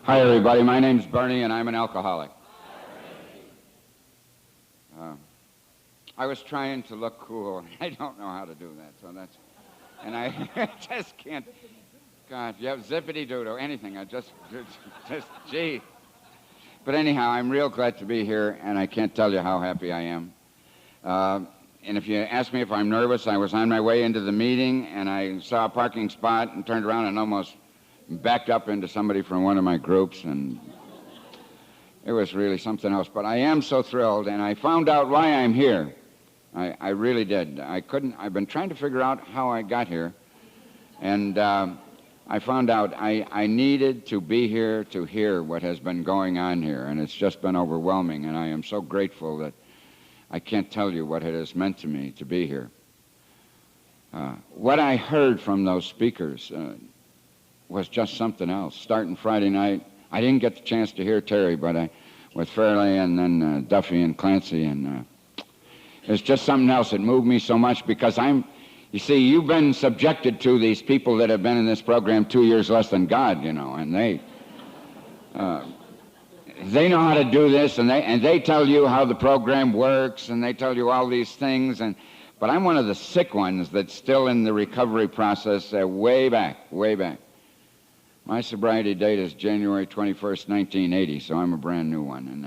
Hi, everybody. My name's Bernie, and I'm an alcoholic. I was trying to look cool. I don't know how to do that, so that's... And I just can't... God, yeah, zippity-doo-doo, anything. I just, gee. But anyhow, I'm real glad to be here, and I can't tell you how happy I am. And if you ask me if I'm nervous, I was on my way into the meeting, and I saw a parking spot and turned around and almost backed up into somebody from one of my groups, and it was really something else. But I am so thrilled, and I found out why I'm here. I really did. I've been trying to figure out how I got here, and I found out I needed to be here to hear what has been going on here, and it's just been overwhelming, and I am so grateful that I can't tell you what it has meant to me to be here. What I heard from those speakers was just something else. Starting Friday night, I didn't get the chance to hear Terry, but with Fairley and then Duffy and Clancy, and it's just something else. It moved me so much because you see, you've been subjected to these people that have been in this program 2 years less than God, you know, and they know how to do this, and they tell you how the program works, and they tell you all these things, but I'm one of the sick ones that's still in the recovery process way back. My sobriety date is January 21st, 1980, so I'm a brand new one, and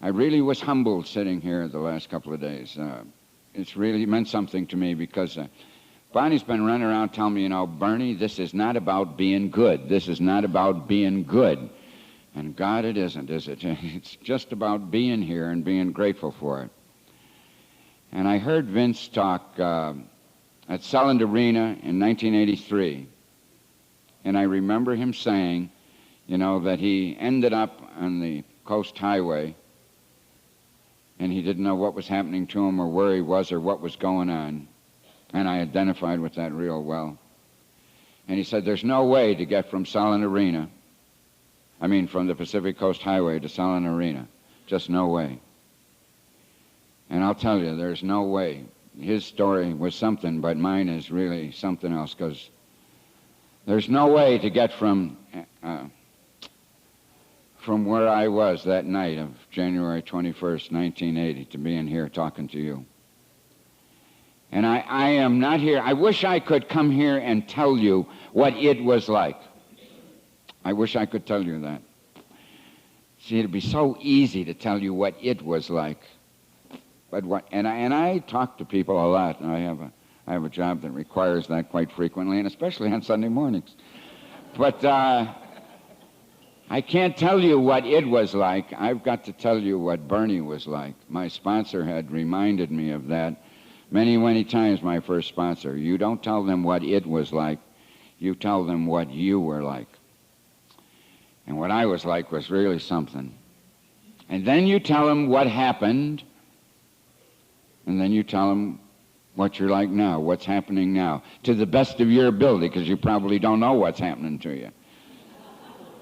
I really was humbled sitting here the last couple of days. It's really meant something to me because Bonnie's been running around telling me, you know, Bernie, this is not about being good. This is not about being good. And God, it isn't, is it? It's just about being here and being grateful for it. And I heard Vince talk at Selland Arena in 1983. And I remember him saying, you know, that he ended up on the Coast Highway and he didn't know what was happening to him or where he was or what was going on. And I identified with that real well. And he said, there's no way to get from Selland Arena, from the Pacific Coast Highway to Selland Arena. Just no way. And I'll tell you, there's no way. His story was something, but mine is really something else, because there's no way to get from where I was that night of January 21st, 1980, to being here talking to you. And I am not here. I wish I could come here and tell you what it was like. I wish I could tell you that. See, it'd be so easy to tell you what it was like. But I talk to people a lot. And I have a job that requires that quite frequently, and especially on Sunday mornings. But I can't tell you what it was like. I've got to tell you what Bernie was like. My sponsor had reminded me of that many, many times, my first sponsor. You don't tell them what it was like. You tell them what you were like. And what I was like was really something. And then you tell them what happened, and then you tell them what you're like now, what's happening now, to the best of your ability, because you probably don't know what's happening to you.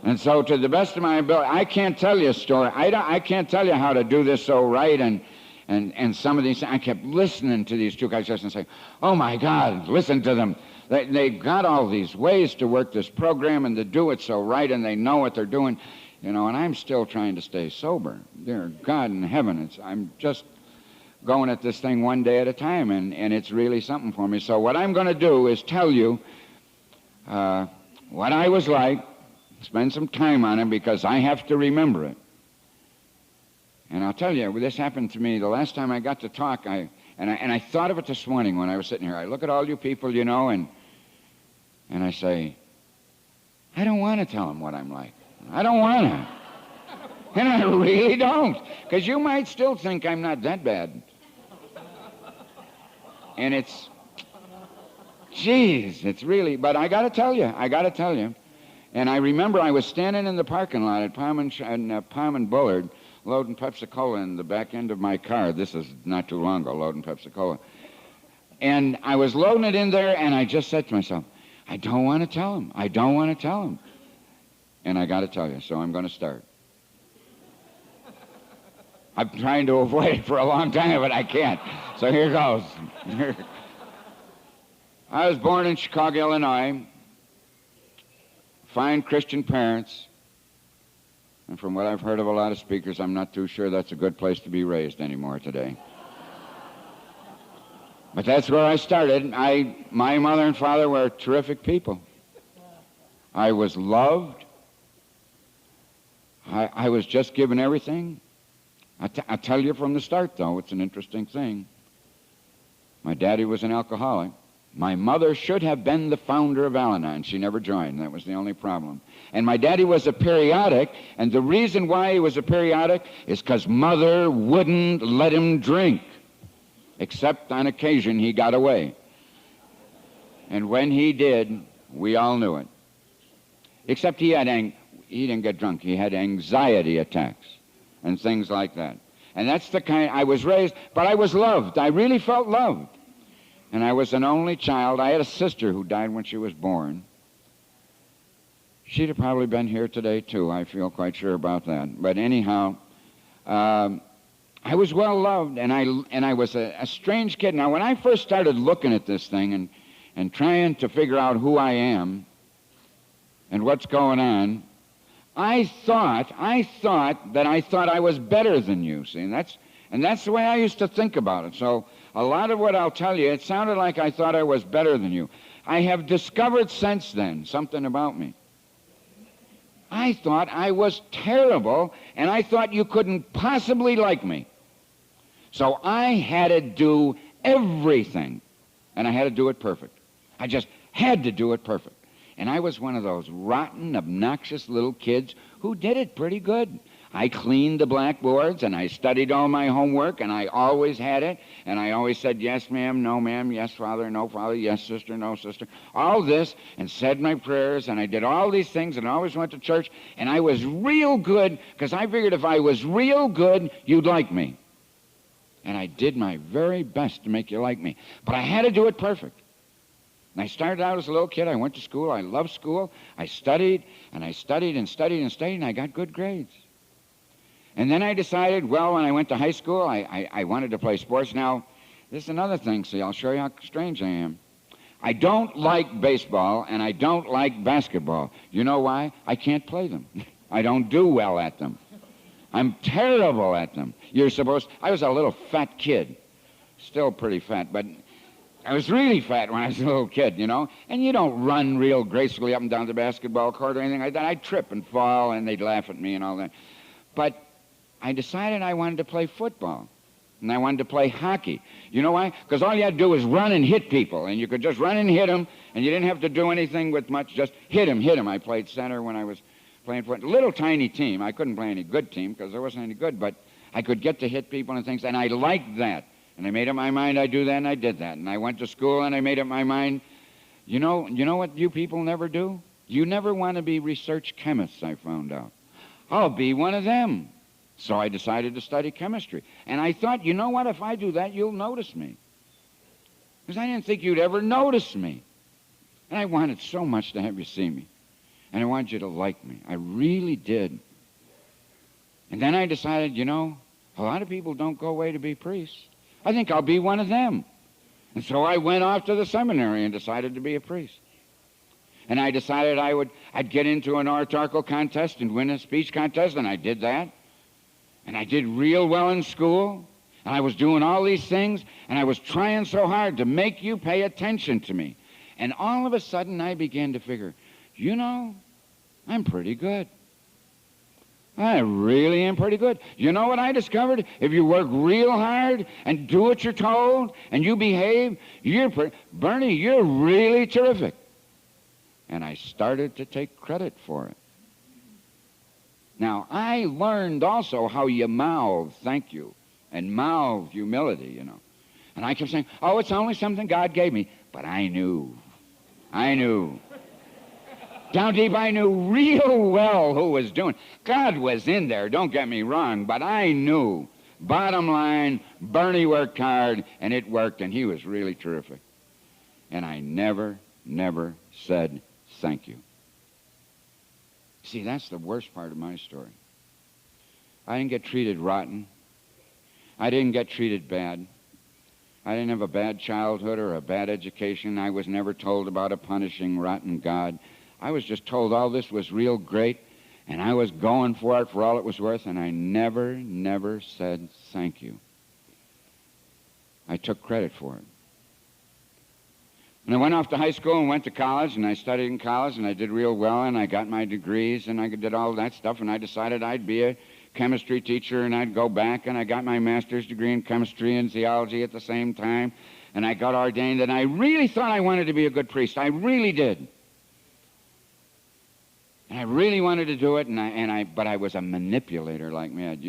And so to the best of my ability, I can't tell you a story. I can't tell you how to do this so right, and some of these, I kept listening to these two guys just and saying, oh my God, listen to them. They've got all these ways to work this program and to do it so right, and they know what they're doing, you know, and I'm still trying to stay sober. Dear God in heaven, I'm just going at this thing one day at a time, and it's really something for me. So what I'm going to do is tell you what I was like, spend some time on it, because I have to remember it. And I'll tell you, this happened to me the last time I got to talk, and I thought of it this morning when I was sitting here. I look at all you people, you know, and I say, I don't want to tell them what I'm like. I don't want to. And I really don't, because you might still think I'm not that bad. And it's really, but I got to tell you. And I remember I was standing in the parking lot at Palm and Bullard, loading Pepsi-Cola in the back end of my car. This is not too long ago, loading Pepsi-Cola. And I was loading it in there, and I just said to myself, I don't want to tell him. I don't want to tell him. And I got to tell you, so I'm going to start. I'm trying to avoid it for a long time, but I can't. So here goes. I was born in Chicago, Illinois. fine Christian parents. And from what I've heard of a lot of speakers, I'm not too sure that's a good place to be raised anymore today. But that's where I started. My mother and father were terrific people. I was loved. I was just given everything. I tell you from the start, though, it's an interesting thing. My daddy was an alcoholic. My mother should have been the founder of Al-Anon. She never joined. That was the only problem. And my daddy was a periodic, and the reason why he was a periodic is because Mother wouldn't let him drink, except on occasion he got away. And when he did, we all knew it. Except he didn't get drunk. He had anxiety attacks and things like that. And that's the kind I was raised, but I was loved. I really felt loved. And I was an only child. I had a sister who died when she was born. She'd have probably been here today, too. I feel quite sure about that. But anyhow, I was well loved, and I was a strange kid. Now, when I first started looking at this thing and trying to figure out who I am and what's going on, I thought that I was better than you, see, and that's the way I used to think about it. So a lot of what I'll tell you, it sounded like I thought I was better than you. I have discovered since then something about me. I thought I was terrible, and I thought you couldn't possibly like me. So I had to do everything, and I had to do it perfect. I just had to do it perfect. And I was one of those rotten, obnoxious little kids who did it pretty good. I cleaned the blackboards, and I studied all my homework, and I always had it, and I always said, yes, ma'am, no, ma'am, yes, father, no, father, yes, sister, no, sister, all this, and said my prayers, and I did all these things, and I always went to church, and I was real good, because I figured if I was real good, you'd like me. And I did my very best to make you like me. But I had to do it perfect. And I started out as a little kid. I went to school. I loved school. I studied, and I studied and studied and studied, and I got good grades. And then I decided, well, when I went to high school, I wanted to play sports. Now, this is another thing. See, I'll show you how strange I am. I don't like baseball, and I don't like basketball. You know why? I can't play them. I don't do well at them. I'm terrible at them. I was a little fat kid. Still pretty fat, but I was really fat when I was a little kid, you know. And you don't run real gracefully up and down the basketball court or anything like that. I'd trip and fall, and they'd laugh at me and all that. But I decided I wanted to play football, and I wanted to play hockey. You know why? Because all you had to do was run and hit people, and you could just run and hit them, and you didn't have to do anything with much, just hit them. I played center when I was playing for a little tiny team. I couldn't play any good team because there wasn't any good, but I could get to hit people and things, and I liked that. And I made up my mind I'd do that, and I did that. And I went to school, and I made up my mind, you know what you people never do? You never want to be research chemists, I found out. I'll be one of them. So I decided to study chemistry. And I thought, you know what, if I do that, you'll notice me. Because I didn't think you'd ever notice me. And I wanted so much to have you see me. And I wanted you to like me. I really did. And then I decided, you know, a lot of people don't go away to be priests. I think I'll be one of them. And so I went off to the seminary and decided to be a priest. And I decided I'd get into an oratorical contest and win a speech contest, and I did that. And I did real well in school, and I was doing all these things, and I was trying so hard to make you pay attention to me. And all of a sudden, I began to figure, you know, I'm pretty good. I really am pretty good. You know what I discovered? If you work real hard and do what you're told, and you behave, Bernie, you're really terrific. And I started to take credit for it. Now, I learned also how you mouth thank you and mouth humility, you know. And I kept saying, oh, it's only something God gave me. But I knew. Down deep, I knew real well who was doing. God was in there, don't get me wrong, but I knew. Bottom line, Bernie worked hard, and it worked, and he was really terrific. And I never said thank you. See, that's the worst part of my story. I didn't get treated rotten. I didn't get treated bad. I didn't have a bad childhood or a bad education. I was never told about a punishing, rotten God. I was just told all this was real great, and I was going for it for all it was worth, and I never said thank you. I took credit for it. And I went off to high school and went to college, and I studied in college, and I did real well, and I got my degrees, and I did all that stuff, and I decided I'd be a chemistry teacher, and I'd go back, and I got my master's degree in chemistry and theology at the same time, and I got ordained, and I really thought I wanted to be a good priest. I really did. And I really wanted to do it, but I was a manipulator like mad.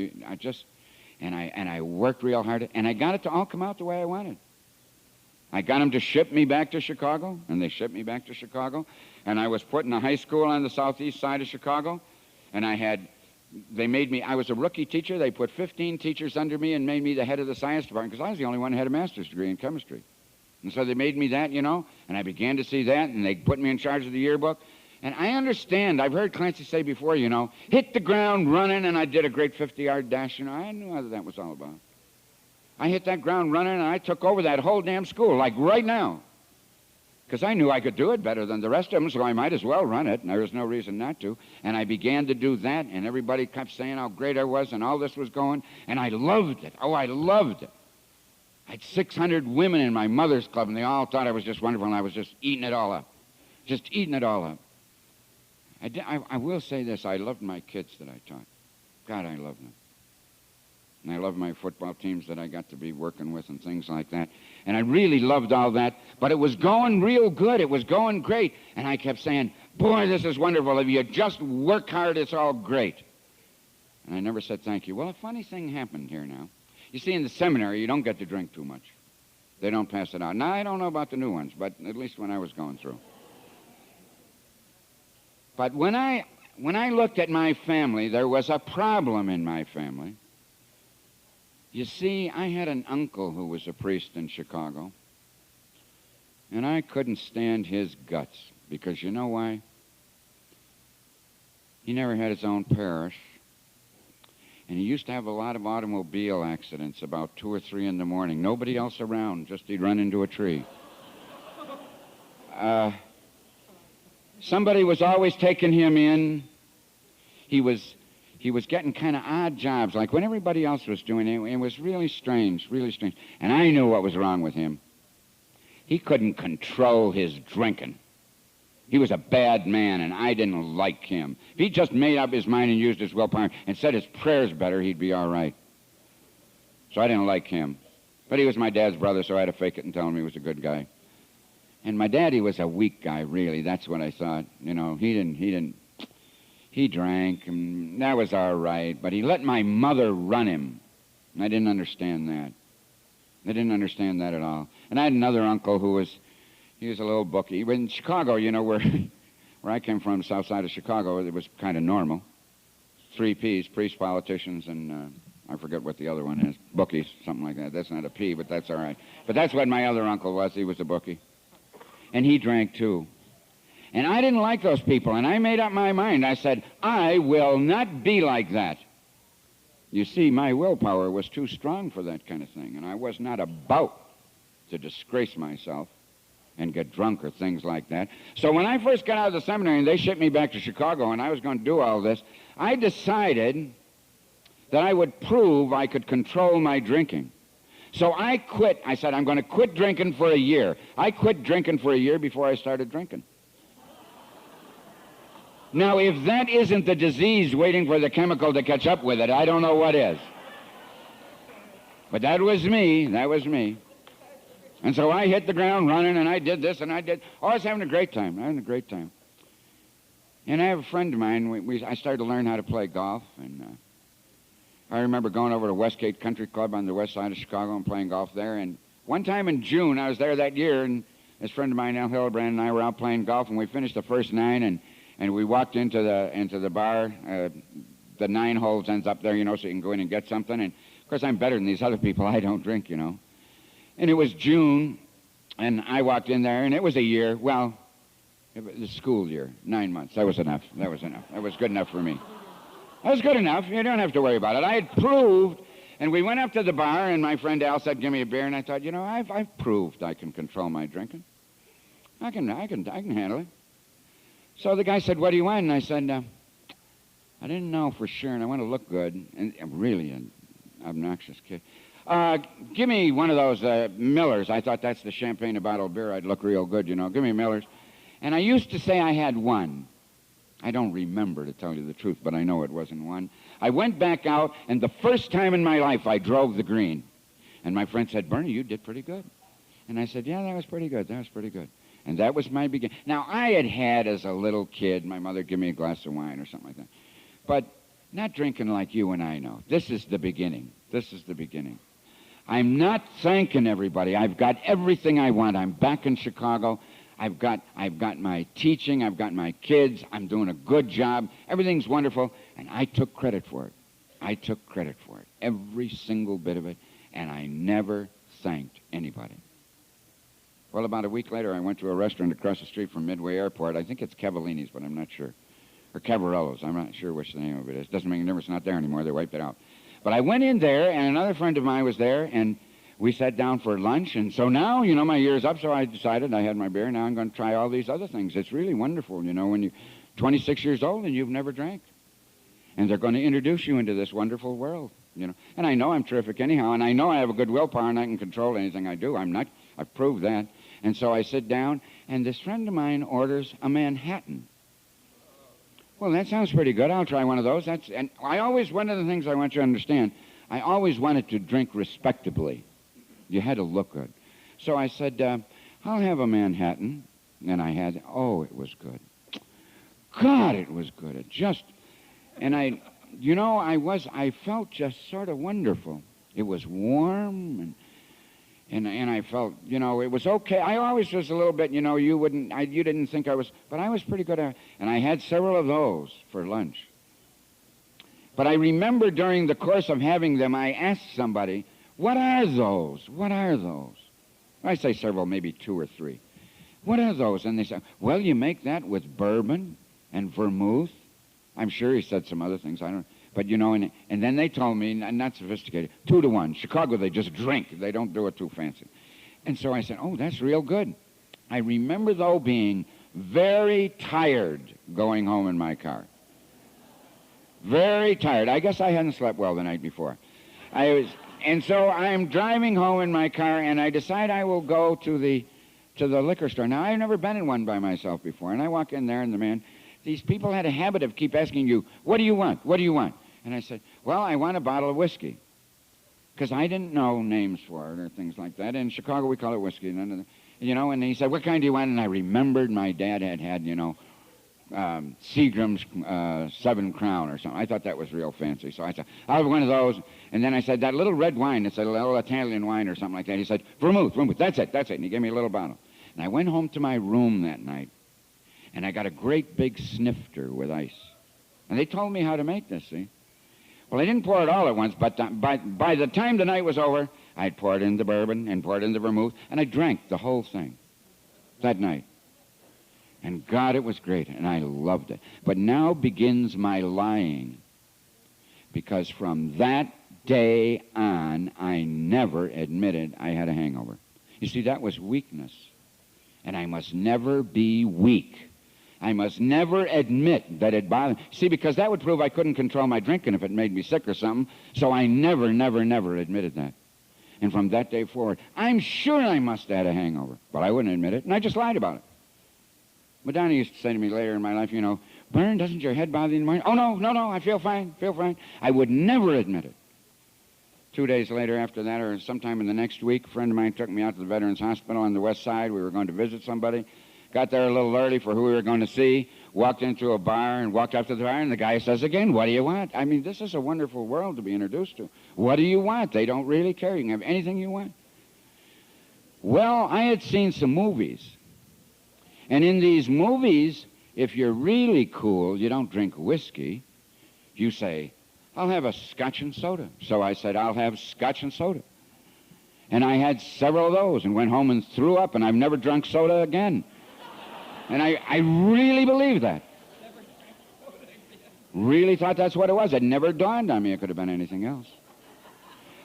I worked real hard, and I got it to all come out the way I wanted. I got them to ship me back to Chicago, and they shipped me back to Chicago, and I was put in a high school on the southeast side of Chicago, and I was a rookie teacher. They put 15 teachers under me and made me the head of the science department because I was the only one who had a master's degree in chemistry. And so they made me that, and I began to see that, and they put me in charge of the yearbook. And I understand, I've heard Clancy say before, hit the ground running, and I did a great 50-yard dash. I knew what that was all about. I hit that ground running, and I took over that whole damn school, like right now. Because I knew I could do it better than the rest of them, so I might as well run it, and there was no reason not to. And I began to do that, and everybody kept saying how great I was, and all this was going, and I loved it. Oh, I loved it. I had 600 women in my mother's club, and they all thought I was just wonderful, and I was just eating it all up. Just eating it all up. I will say this, I loved my kids that I taught. God, I loved them. And I loved my football teams that I got to be working with and things like that. And I really loved all that, but it was going real good. It was going great. And I kept saying, boy, this is wonderful. If you just work hard, it's all great. And I never said thank you. Well, a funny thing happened here now. You see, in the seminary, you don't get to drink too much. They don't pass it out. Now, I don't know about the new ones, but at least when I was going through. But when I looked at my family, there was a problem in my family. You see, I had an uncle who was a priest in Chicago, and I couldn't stand his guts, because you know why? He never had his own parish, and he used to have a lot of automobile accidents about 2 or 3 in the morning. Nobody else around, just he'd run into a tree. Somebody was always taking him in. He was getting kind of odd jobs, like when everybody else was doing it. It was really strange, really strange. And I knew what was wrong with him. He couldn't control his drinking. He was a bad man, and I didn't like him. If he just made up his mind and used his willpower and said his prayers better, he'd be all right. So I didn't like him. But he was my dad's brother, so I had to fake it and tell him he was a good guy. And my daddy was a weak guy, really. That's what I thought. He drank, and that was all right, but he let my mother run him. And I didn't understand that. I didn't understand that at all. And I had another uncle who was a little bookie. In Chicago, where I came from, south side of Chicago, it was kind of normal. 3 Ps, priests, politicians, and I forget what the other one is. Bookies, something like that. That's not a P, but that's all right. But that's what my other uncle was. He was a bookie. And he drank too. And I didn't like those people, and I made up my mind. I said, I will not be like that. You see, my willpower was too strong for that kind of thing, and I was not about to disgrace myself and get drunk or things like that. So when I first got out of the seminary and they shipped me back to Chicago and I was going to do all this, I decided that I would prove I could control my drinking. So I quit. I said, I'm going to quit drinking for a year. I quit drinking for a year before I started drinking. Now, if that isn't the disease waiting for the chemical to catch up with it, I don't know what is. But that was me. That was me. And so I hit the ground running, and I did this, and I was having a great time. And I have a friend of mine. I started to learn how to play golf, and I remember going over to Westgate Country Club on the west side of Chicago and playing golf there. And one time in June, I was there that year, and this friend of mine, Al Hillebrand, and I were out playing golf, and we finished the first 9, and we walked into the bar. The 9 holes ends up there, so you can go in and get something. And, of course, I'm better than these other people. I don't drink, And it was June, and I walked in there, and it was a year. Well, it was the school year, 9 months. That was enough. That was good enough for me. That was good enough. You don't have to worry about it. I had proved, and we went up to the bar, and my friend Al said, give me a beer, and I thought, I've proved I can control my drinking. I can handle it. So the guy said, what do you want? And I said, I didn't know for sure, and I want to look good. And I'm really an obnoxious kid. Give me one of those Millers. I thought that's the champagne, a bottle of beer. I'd look real good, you know. Give me Millers. And I used to say I had one. I don't remember, to tell you the truth, but I know it wasn't one. I went back out, and the first time in my life I drove the green. And my friend said, Bernie, you did pretty good. And I said, yeah, that was pretty good. That was pretty good. And that was my beginning. Now, I had as a little kid, my mother give me a glass of wine or something like that. But not drinking like you and I know. This is the beginning. This is the beginning. I'm not thanking everybody. I've got everything I want. I'm back in Chicago. I've got my teaching. I've got my kids. I'm doing a good job. Everything's wonderful. And I took credit for it. I took credit for it. Every single bit of it. And I never thanked anybody. Well, about a week later, I went to a restaurant across the street from Midway Airport. I think it's Cavallini's, but I'm not sure. Or Cavarello's. I'm not sure which the name of it is. Doesn't make a difference. It's not there anymore. They wiped it out. But I went in there, and another friend of mine was there, and we sat down for lunch. And so now, you know, my year's up, so I decided, I had my beer. Now I'm going to try all these other things. It's really wonderful, you know, when you're 26 years old and you've never drank. And they're going to introduce you into this wonderful world, you know. And I know I'm terrific anyhow, and I know I have a good willpower, and I can control anything I do. I've proved that. And so I sit down, and this friend of mine orders a Manhattan. Well, that sounds pretty good. I'll try one of those. And one of the things I want you to understand, I always wanted to drink respectably. You had to look good. So I said, I'll have a Manhattan. And I had, oh, it was good. God, it was good. I felt just sort of wonderful. It was warm, and I felt, you know, it was okay. I always was a little bit, you know, you didn't think I was, but I was pretty good at it. And I had several of those for lunch. But I remember during the course of having them, I asked somebody, what are those? What are those? I say several, maybe 2 or 3. What are those? And they said, well, you make that with bourbon and vermouth. I'm sure he said some other things. I don't. But, you know, and then they told me, not sophisticated, 2 to 1. Chicago, they just drink. They don't do it too fancy. And so I said, oh, that's real good. I remember, though, being very tired going home in my car. Very tired. I guess I hadn't slept well the night before. And so I'm driving home in my car, and I decide I will go to the liquor store. Now, I've never been in one by myself before, and I walk in there, and the man... These people had a habit of keep asking you, what do you want? What do you want? And I said, well, I want a bottle of whiskey. Because I didn't know names for it or things like that. In Chicago, we call it whiskey. You know, and he said, what kind do you want? And I remembered my dad had, you know, Seagram's 7 Crown or something. I thought that was real fancy. So I said, I'll have one of those. And then I said, that little red wine, it's a little Italian wine or something like that. He said, vermouth. That's it. And he gave me a little bottle. And I went home to my room that night. And I got a great big snifter with ice. And they told me how to make this, see? Well, I didn't pour it all at once, but by the time the night was over, I'd poured in the bourbon and poured in the vermouth, and I drank the whole thing that night. And God, it was great, and I loved it. But now begins my lying, because from that day on, I never admitted I had a hangover. You see, that was weakness, and I must never be weak. I must never admit that it bothered me. See, because that would prove I couldn't control my drinking if it made me sick or something. So I never admitted that. And from that day forward, I'm sure I must have had a hangover. But I wouldn't admit it, and I just lied about it. Madonna used to say to me later in my life, you know, Bern, doesn't your head bother you in the morning? Oh, no, I feel fine. I would never admit it. 2 days later after that, or sometime in the next week, a friend of mine took me out to the Veterans Hospital on the west side. We were going to visit somebody. Got there a little early for who we were going to see, walked into a bar and walked up to the bar, and the guy says again, what do you want? I mean, this is a wonderful world to be introduced to. What do you want? They don't really care. You can have anything you want. Well, I had seen some movies. And in these movies, if you're really cool, you don't drink whiskey. You say, I'll have a scotch and soda. So I said, I'll have scotch and soda. And I had several of those and went home and threw up, and I've never drunk soda again. And I really believe that. Really thought that's what it was. It never dawned on me it could have been anything else.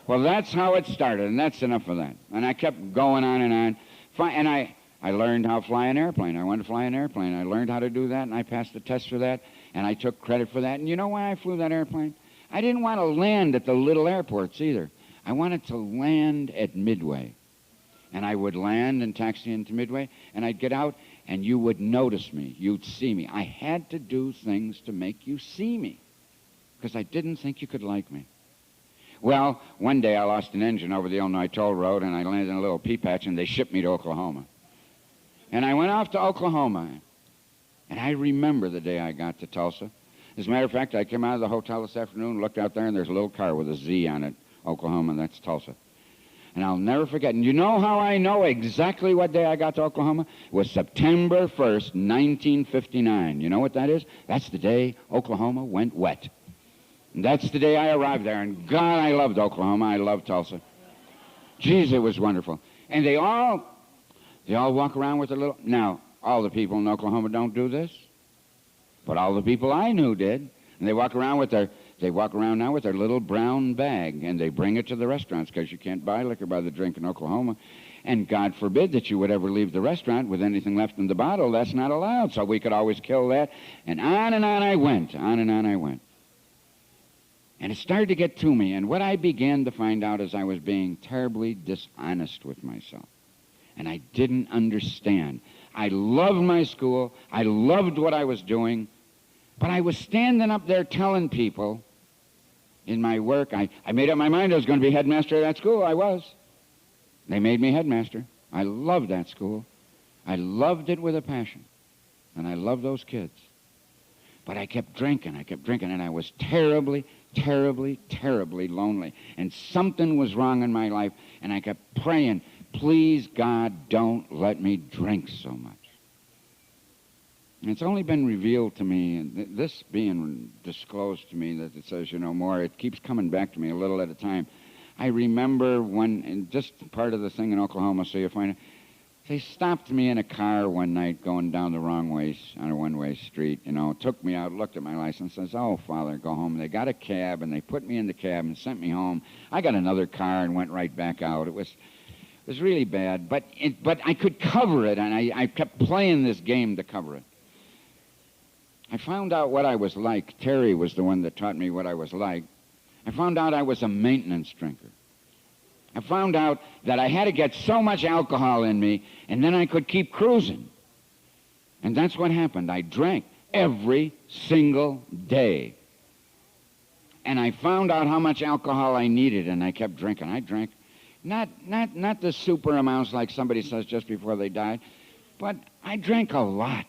Well, that's how it started, and that's enough of that. And I kept going on and on. And I I learned how to fly an airplane. I wanted to fly an airplane. I learned how to do that, and I passed the test for that, and I took credit for that. And you know why I flew that airplane? I didn't want to land at the little airports either. I wanted to land at Midway. And I would land and taxi into Midway, and I'd get out, and you would notice me. You'd see me. I had to do things to make you see me, because I didn't think you could like me. Well, one day I lost an engine over the Illinois Toll Road, and I landed in a little pea patch, and they shipped me to Oklahoma. And I went off to Oklahoma, and I remember the day I got to Tulsa. As a matter of fact, I came out of the hotel this afternoon, looked out there, and there's a little car with a Z on it, Oklahoma, and that's Tulsa. And I'll never forget. And you know how I know exactly what day I got to Oklahoma? It was September 1st, 1959. You know what that is? That's the day Oklahoma went wet. And that's the day I arrived there. And God, I loved Oklahoma. I loved Tulsa. Jeez, it was wonderful. And they all walk around with their little... Now, all the people in Oklahoma don't do this, but all the people I knew did. And they walk around now with their little brown bag, and they bring it to the restaurants, because you can't buy liquor by the drink in Oklahoma. And God forbid that you would ever leave the restaurant with anything left in the bottle. That's not allowed, so we could always kill that. And on I went, on and on I went. And it started to get to me, and what I began to find out is I was being terribly dishonest with myself. And I didn't understand. I loved my school. I loved what I was doing. But I was standing up there telling people in my work, I made up my mind I was going to be headmaster of that school. I was. They made me headmaster. I loved that school. I loved it with a passion. And I loved those kids. But I kept drinking, and I was terribly, terribly, terribly lonely. And something was wrong in my life, and I kept praying, please, God, don't let me drink so much. And it's only been revealed to me, and this being disclosed to me, that it says, you know, more, it keeps coming back to me a little at a time. I remember when, and just part of the thing in Oklahoma, so you find it, they stopped me in a car one night going down the wrong way on a one-way street, you know, took me out, looked at my license, says, oh, Father, go home. They got a cab, and they put me in the cab and sent me home. I got another car and went right back out. It was really bad, but I could cover it, and I kept playing this game to cover it. I found out what I was like. Terry was the one that taught me what I was like. I found out I was a maintenance drinker. I found out that I had to get so much alcohol in me, and then I could keep cruising. And that's what happened. I drank every single day. And I found out how much alcohol I needed, and I kept drinking. I drank not the super amounts like somebody says just before they died, but I drank a lot.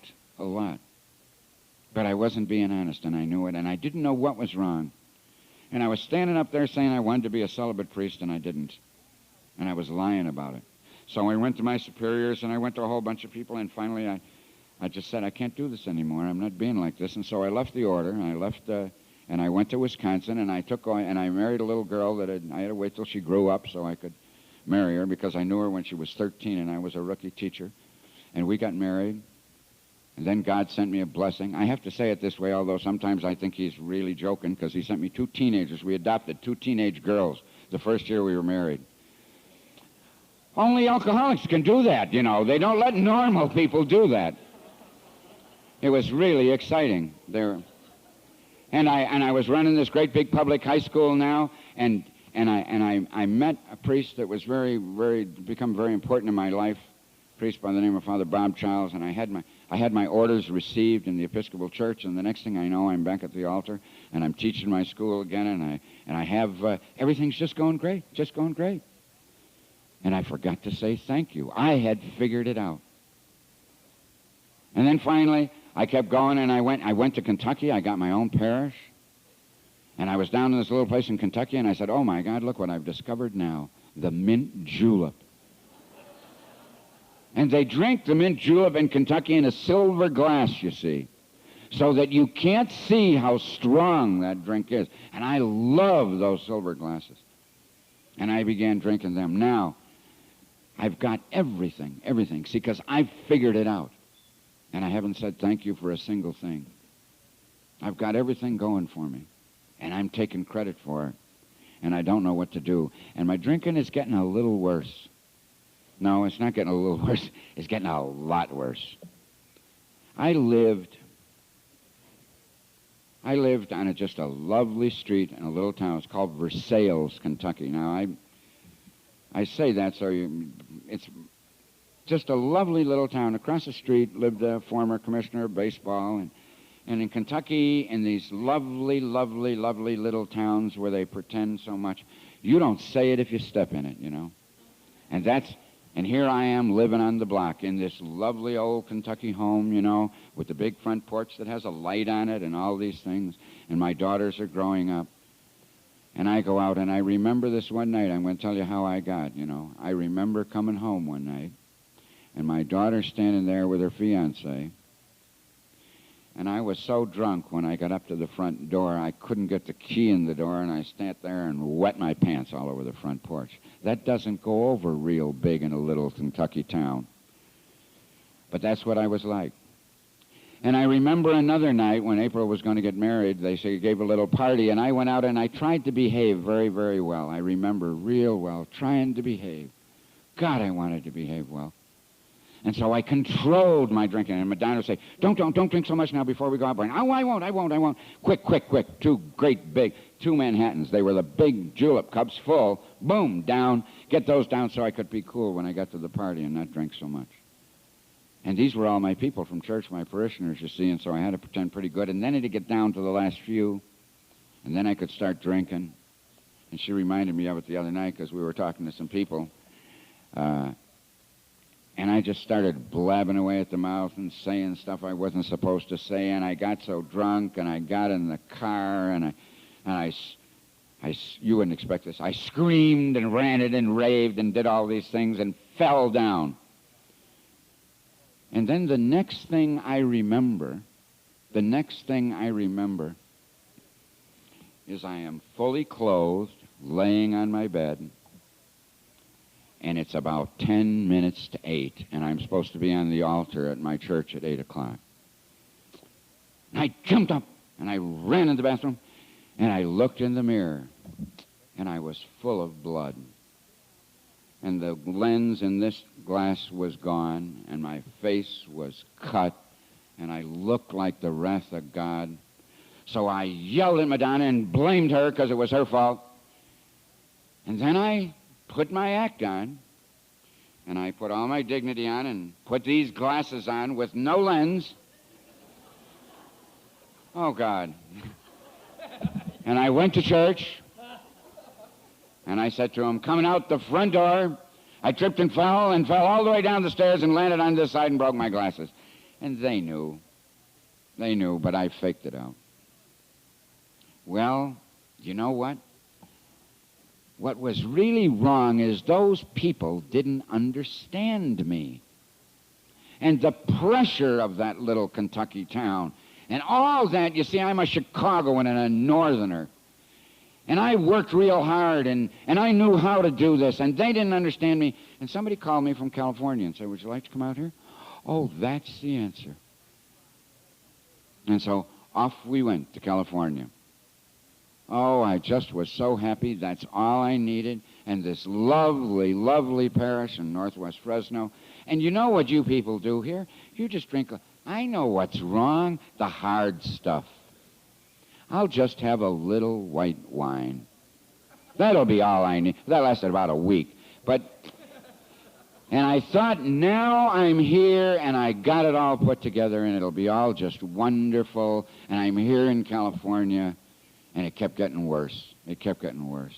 But I wasn't being honest, and I knew it, and I didn't know what was wrong. And I was standing up there saying I wanted to be a celibate priest, and I didn't. And I was lying about it. So I went to my superiors, and I went to a whole bunch of people, and finally I just said, I can't do this anymore. I'm not being like this. And so I left the order, and I left, and I went to Wisconsin, and I married a little girl that I had to wait till she grew up so I could marry her, because I knew her when she was 13, and I was a rookie teacher. And we got married. And then God sent me a blessing. I have to say it this way, although sometimes I think he's really joking, because he sent me 2 teenagers. We adopted 2 teenage girls the first year we were married. Only alcoholics can do that, you know. They don't let normal people do that. It was really exciting. And I was running this great big public high school now, and I met a priest that was become very important in my life, a priest by the name of Father Bob Childs, and I had my orders received in the Episcopal Church, and the next thing I know, I'm back at the altar, and I'm teaching my school again, and I have, everything's just going great. And I forgot to say thank you. I had figured it out. And then finally, I kept going, and I went to Kentucky. I got my own parish, and I was down in this little place in Kentucky, and I said, oh my God, look what I've discovered now, the mint julep. And they drink the mint julep in Kentucky in a silver glass, you see, so that you can't see how strong that drink is. And I love those silver glasses. And I began drinking them. Now, I've got everything, see, because I've figured it out. And I haven't said thank you for a single thing. I've got everything going for me, and I'm taking credit for it. And I don't know what to do. And my drinking is getting a little worse. No, it's not getting a little worse. It's getting a lot worse. I lived on just a lovely street in a little town. It's called Versailles, Kentucky. Now, I say that so it's just a lovely little town. Across the street lived a former commissioner of baseball. And in Kentucky, in these lovely, lovely, lovely little towns where they pretend so much, you don't say it if you step in it, you know. And here I am living on the block in this lovely old Kentucky home, you know, with the big front porch that has a light on it and all these things. And my daughters are growing up. And I go out, and I remember this one night. I'm going to tell you how I got, you know. I remember coming home one night, and my daughter's standing there with her fiancé. And I was so drunk when I got up to the front door, I couldn't get the key in the door, and I sat there and wet my pants all over the front porch. That doesn't go over real big in a little Kentucky town. But that's what I was like. And I remember another night when April was going to get married, they gave a little party, and I went out and I tried to behave very, very well. I remember real well, trying to behave. God, I wanted to behave well. And so I controlled my drinking. And Madonna would say, don't drink so much now before we go out, Brian. Oh, I won't. Quick. Two Manhattans. They were the big julep cups full. Boom, down. Get those down so I could be cool when I got to the party and not drink so much. And these were all my people from church, my parishioners, you see, and so I had to pretend pretty good. And then it'd get down to the last few, and then I could start drinking. And she reminded me of it the other night because we were talking to some people. And I just started blabbing away at the mouth and saying stuff I wasn't supposed to say, and I got so drunk, and I got in the car, and you wouldn't expect this. I screamed and ranted and raved and did all these things and fell down. And then the next thing I remember is I am fully clothed, laying on my bed, and it's about 10 minutes to 8, and I'm supposed to be on the altar at my church at 8 o'clock. And I jumped up, and I ran in the bathroom, and I looked in the mirror, and I was full of blood. And the lens in this glass was gone, and my face was cut, and I looked like the wrath of God. So I yelled at Madonna and blamed her because it was her fault. And then I put my act on, and I put all my dignity on and put these glasses on with no lens. Oh, God. And I went to church, and I said to him, coming out the front door, I tripped and fell all the way down the stairs and landed on this side and broke my glasses. And they knew, but I faked it out. Well, you know what? What was really wrong is those people didn't understand me. And the pressure of that little Kentucky town and all that, you see, I'm a Chicagoan and a Northerner. And I worked real hard, and I knew how to do this, and they didn't understand me. And somebody called me from California and said, would you like to come out here? Oh, that's the answer. And so off we went to California. Oh, I just was so happy. That's all I needed. And this lovely, lovely parish in northwest Fresno. And you know what you people do here? You just drink. I know what's wrong, the hard stuff. I'll just have a little white wine. That'll be all I need. That lasted about a week. And I thought, now I'm here, and I got it all put together, and it'll be all just wonderful. And I'm here in California. And it kept getting worse. It kept getting worse.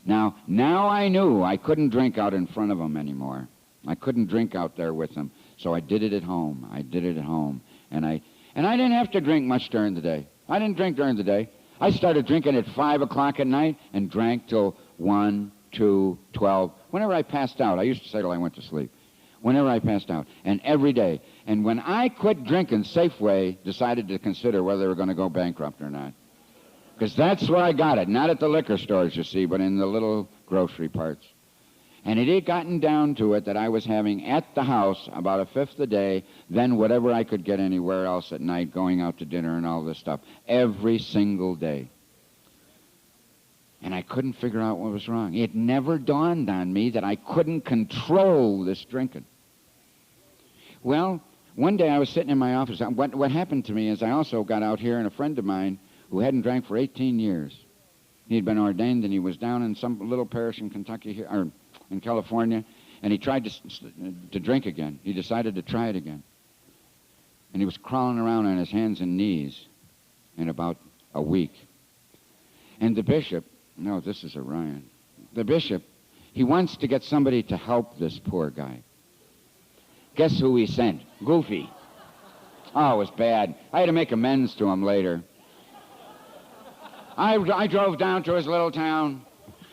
Now I knew I couldn't drink out in front of them anymore. I couldn't drink out there with them. So I did it at home. And I didn't have to drink much during the day. I didn't drink during the day. I started drinking at 5 o'clock at night and drank till 1, 2, 12. Whenever I passed out, I used to say till I went to sleep. Whenever I passed out. And every day. And when I quit drinking, Safeway decided to consider whether they were going to go bankrupt or not. Because that's where I got it. Not at the liquor stores, you see, but in the little grocery parts. And it had gotten down to it that I was having at the house about a fifth a day, then whatever I could get anywhere else at night, going out to dinner and all this stuff, every single day. And I couldn't figure out what was wrong. It never dawned on me that I couldn't control this drinking. Well, one day I was sitting in my office. What happened to me is I also got out here, and a friend of mine who hadn't drank for 18 years, he had been ordained, and he was down in some little parish in Kentucky, here, or in California, and he tried to drink again. He decided to try it again. And he was crawling around on his hands and knees in about a week. And the bishop, no, this is Orion. The bishop, he wants to get somebody to help this poor guy. Guess who he sent? Goofy. Oh, it was bad. I had to make amends to him later. I drove down to his little town,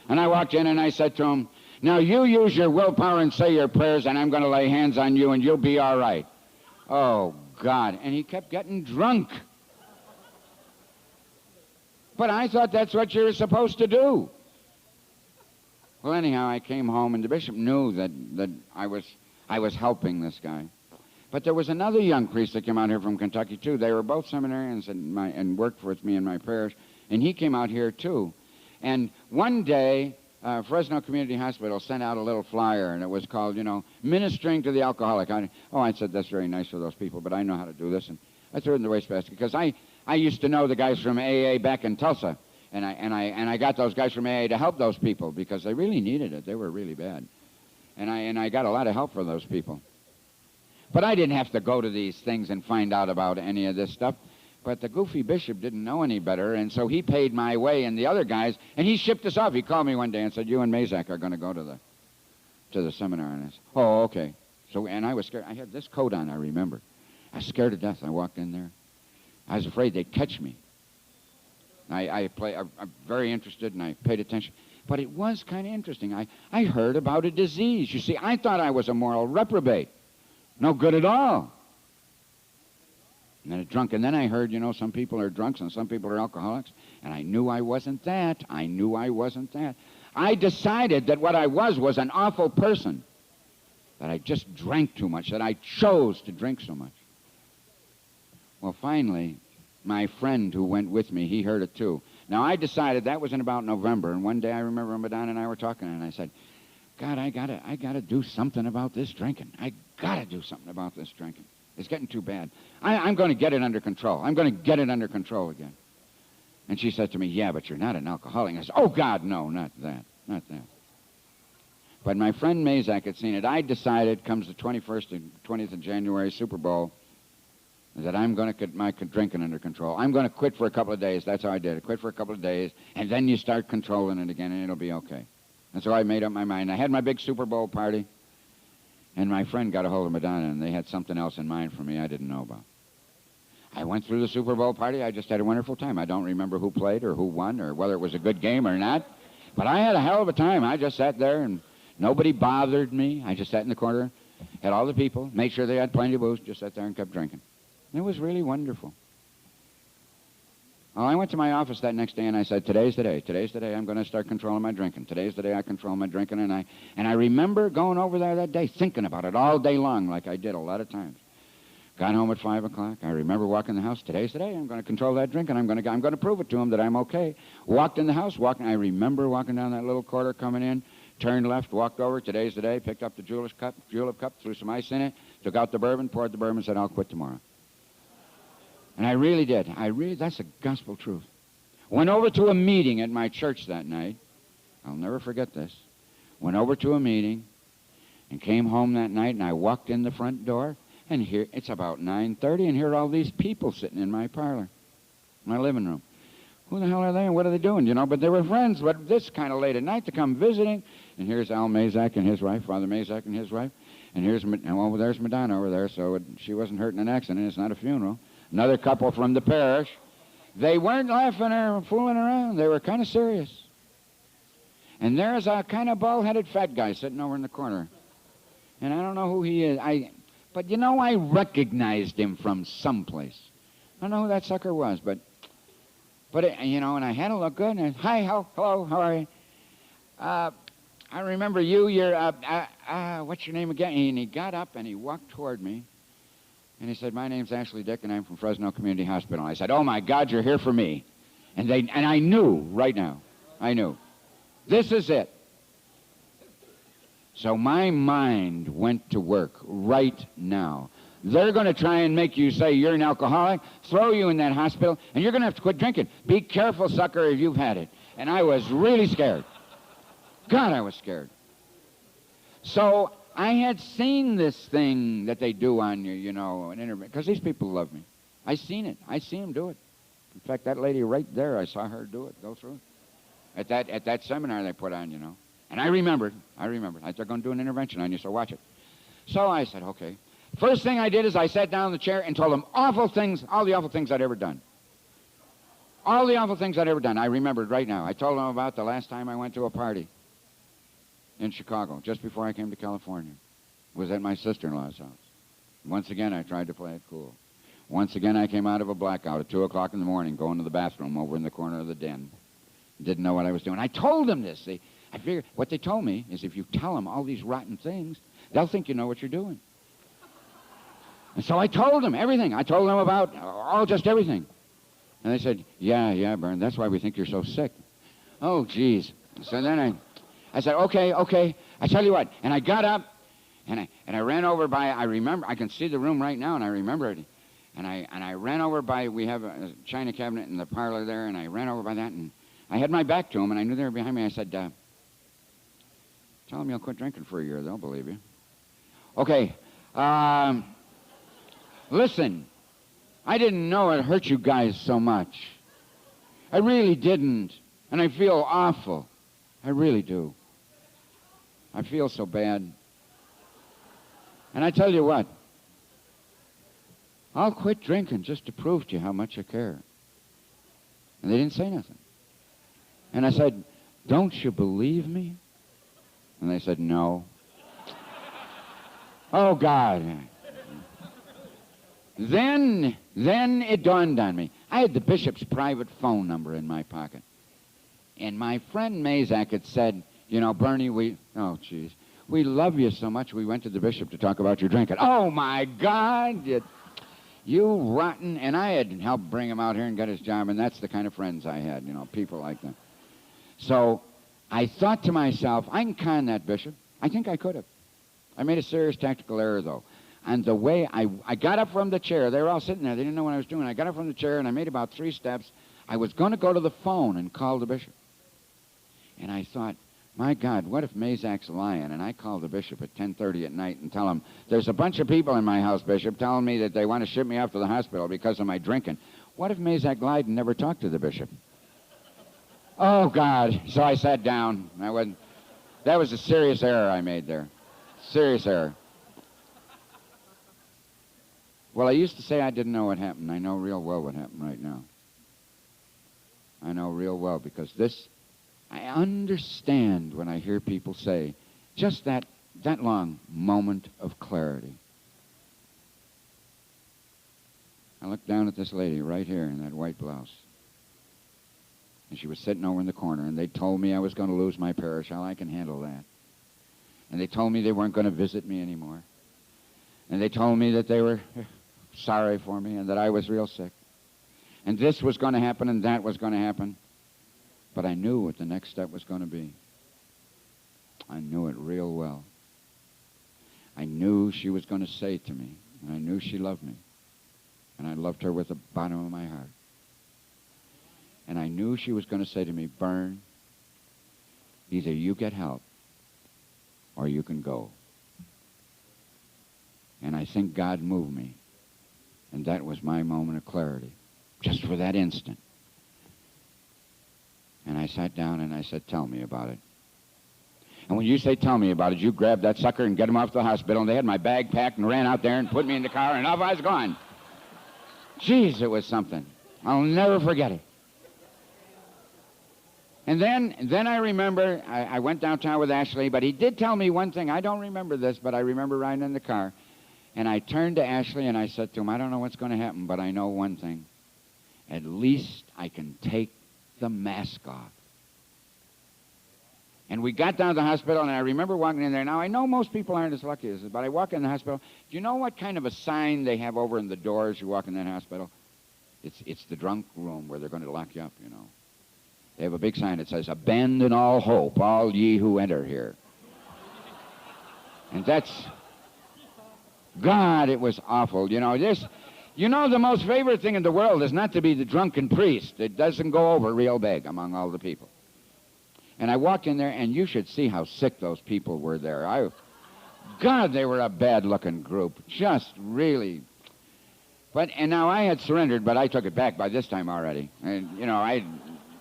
and I walked in and I said to him, now you use your willpower and say your prayers, and I'm going to lay hands on you, and you'll be all right. Oh, God. And he kept getting drunk. But I thought that's what you were supposed to do. Well, anyhow, I came home, and the bishop knew that I was helping this guy. But there was another young priest that came out here from Kentucky, too. They were both seminarians and worked with me in my parish, and he came out here, too. And one day, Fresno Community Hospital sent out a little flyer, and it was called, Ministering to the Alcoholic. I said, that's very nice of those people, but I know how to do this. And I threw it in the wastebasket, because I used to know the guys from AA back in Tulsa, and I got those guys from AA to help those people, because they really needed it. They were really bad. And I got a lot of help from those people. But I didn't have to go to these things and find out about any of this stuff. But the goofy bishop didn't know any better, and so he paid my way and the other guys, and he shipped us off. He called me one day and said, you and Mazak are going to go to the seminar. And I said, oh, okay. And I was scared. I had this coat on, I remember. I was scared to death. I walked in there. I was afraid they'd catch me. I'm very interested, and I paid attention. But it was kind of interesting. I heard about a disease. You see, I thought I was a moral reprobate. No good at all. And then a drunk. And then I heard, some people are drunks and some people are alcoholics. And I knew I wasn't that. I decided that what I was an awful person. That I just drank too much. That I chose to drink so much. Well, finally, my friend who went with me, he heard it too. Now, I decided that was in about November. And one day I remember Madonna and I were talking, and I said, God, I gotta do something about this drinking. I gotta do something about this drinking. It's getting too bad. I'm going to get it under control. I'm going to get it under control again. And she said to me, yeah, but you're not an alcoholic. I said, oh, God, no, not that. But my friend Mazak had seen it. I decided, comes the 21st and 20th of January, Super Bowl, that I'm going to get my drinking under control. I'm going to quit for a couple of days. That's how I did it. Quit for a couple of days, and then you start controlling it again, and it'll be okay. And so I made up my mind. I had my big Super Bowl party. And my friend got a hold of Madonna, and they had something else in mind for me I didn't know about. I went through the Super Bowl party. I just had a wonderful time. I don't remember who played or who won or whether it was a good game or not. But I had a hell of a time. I just sat there, and nobody bothered me. I just sat in the corner, had all the people, made sure they had plenty of booze, just sat there and kept drinking. It was really wonderful. Well, I went to my office that next day, and I said, today's the day. Today's the day I'm going to start controlling my drinking. Today's the day I control my drinking. And I remember going over there that day, thinking about it all day long, like I did a lot of times. Got home at 5 o'clock. I remember walking in the house. Today's the day I'm going to control that drinking. I'm going to prove it to him that I'm okay. Walked in the house. I remember walking down that little corridor, coming in, turned left, walked over. Today's the day. Picked up the julep cup, threw some ice in it, took out the bourbon, poured the bourbon, said, I'll quit tomorrow. And I really did. That's the gospel truth. Went over to a meeting at my church that night. I'll never forget this. Went over to a meeting and came home that night, and I walked in the front door, and here, it's about 9:30, and here are all these people sitting in my parlor, my living room. Who the hell are they, and what are they doing, But they were friends, but this kind of late at night to come visiting. And here's Al Mazak and his wife, Father Mazak and his wife. And there's Madonna over there, so she wasn't hurt in an accident. It's not a funeral. Another couple from the parish. They weren't laughing or fooling around. They were kind of serious. And there's a kind of bald-headed fat guy sitting over in the corner. And I don't know who he is. But I recognized him from someplace. I don't know who that sucker was, but and I had to look good. And hi, hello, how are you? I remember you. You're, what's your name again? And he got up and he walked toward me. And he said, my name's Ashley Dick, and I'm from Fresno Community Hospital. I said, oh, my God, you're here for me. And I knew right now. I knew. This is it. So my mind went to work right now. They're going to try and make you say you're an alcoholic, throw you in that hospital, and you're going to have to quit drinking. Be careful, sucker, if you've had it. And I was really scared. God, I was scared. So I had seen this thing that they do on you, you know, an interview, because these people love me. I seen it. I seen them do it. In fact, that lady right there, I saw her do it, go through it. At that seminar they put on, you know. And I remembered. They're going to do an intervention on you, so watch it. So I said, okay. First thing I did is I sat down in the chair and told them awful things, all the awful things I'd ever done. All the awful things I'd ever done. I remembered right now. I told them about the last time I went to a party in Chicago, just before I came to California. It was at my sister-in-law's house. Once again, I tried to play it cool. Once again, I came out of a blackout at 2 o'clock in the morning, going to the bathroom over in the corner of the den. Didn't know what I was doing. I told them this. I figured what they told me is if you tell them all these rotten things, they'll think you know what you're doing. And so I told them everything. I told them about just everything. And they said, yeah, Bern, that's why we think you're so sick. Oh, geez. So then I said, okay. I tell you what. And I got up, and I ran over by, I remember, I can see the room right now, and I remember it. And I ran over by, we have a china cabinet in the parlor there, and I ran over by that, and I had my back to them, and I knew they were behind me. I said, tell them you'll quit drinking for a year. They'll believe you. Okay. Listen, I didn't know it hurt you guys so much. I really didn't. And I feel awful. I really do. I feel so bad. And I tell you what, I'll quit drinking just to prove to you how much I care. And they didn't say nothing. And I said, don't you believe me? And they said, no. Oh, God. Then it dawned on me. I had the bishop's private phone number in my pocket. And my friend Mazak had said, you know, Bernie, we love you so much we went to the bishop to talk about your drinking. Oh, my God, you rotten. And I had helped bring him out here and get his job, and that's the kind of friends I had, you know, people like that. So I thought to myself, I can con that bishop. I think I could have. I made a serious tactical error, though. And the way I got up from the chair, they were all sitting there. They didn't know what I was doing. I got up from the chair, and I made about 3 steps. I was going to go to the phone and call the bishop. And I thought, my God, what if Mazak's lying? And I called the bishop at 10:30 at night and tell him, there's a bunch of people in my house, Bishop, telling me that they want to ship me off to the hospital because of my drinking. What if Mazak lied and never talked to the bishop? Oh, God. So I sat down. That was a serious error I made there. Serious error. Well, I used to say I didn't know what happened. I know real well what happened right now. I know real well because I understand when I hear people say just that long moment of clarity. I looked down at this lady right here in that white blouse. And she was sitting over in the corner, and they told me I was going to lose my parish. How I can handle that. And they told me they weren't going to visit me anymore. And they told me that they were sorry for me and that I was real sick. And this was going to happen and that was going to happen. But I knew what the next step was going to be. I knew it real well. I knew she was going to say to me, and I knew she loved me. And I loved her with the bottom of my heart. And I knew she was going to say to me, Bern, either you get help or you can go. And I think God moved me. And that was my moment of clarity, just for that instant. And I sat down and I said, tell me about it. And when you say tell me about it, you grabbed that sucker and get him off to the hospital. And they had my bag packed and ran out there and put me in the car, and off I was gone. Jeez, it was something. I'll never forget it. And then I remember, I went downtown with Ashley, but he did tell me one thing. I don't remember this, but I remember riding in the car. And I turned to Ashley and I said to him, I don't know what's going to happen, but I know one thing. At least I can take the mask off. And we got down to the hospital, and I remember walking in there. Now, I know most people aren't as lucky as this, but I walk in the hospital. Do you know what kind of a sign they have over in the door as you walk in that hospital? It's the drunk room where they're going to lock you up, you know. They have a big sign that says, "Abandon all hope, all ye who enter here." And that's, God, it was awful. You know, the most favorite thing in the world is not to be the drunken priest. It doesn't go over real big among all the people. And I walked in there, and you should see how sick those people were there. God, they were a bad-looking group. Just really. And now I had surrendered, but I took it back by this time already. And, you know,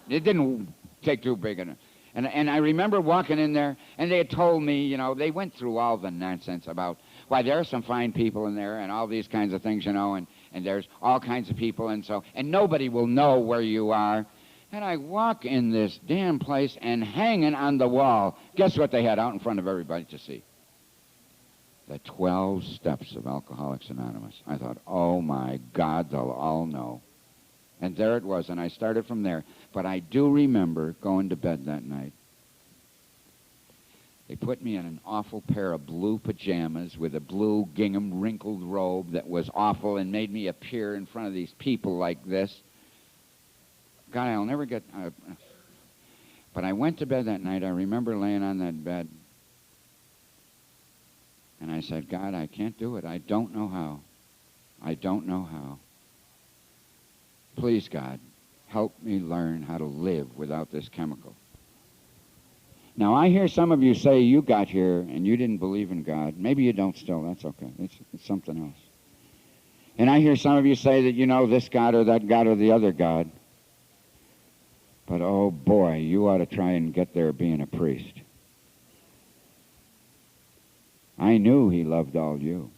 it didn't take too big an... And I remember walking in there, and they had told me, you know, they went through all the nonsense about, why, there are some fine people in there and all these kinds of things, you know, and there's all kinds of people, and nobody will know where you are. And I walk in this damn place, and hanging on the wall, guess what they had out in front of everybody to see? The 12 steps of Alcoholics Anonymous. I thought, oh, my God, they'll all know. And there it was, and I started from there. But I do remember going to bed that night. They put me in an awful pair of blue pajamas with a blue gingham wrinkled robe that was awful and made me appear in front of these people like this. God, I'll never get... But I went to bed that night. I remember laying on that bed. And I said, God, I can't do it. I don't know how. I don't know how. Please, God, help me learn how to live without this chemical. Now, I hear some of you say you got here and you didn't believe in God. Maybe you don't still. That's okay. It's something else. And I hear some of you say that you know this God or that God or the other God. But, oh, boy, you ought to try and get there being a priest. I knew he loved all you.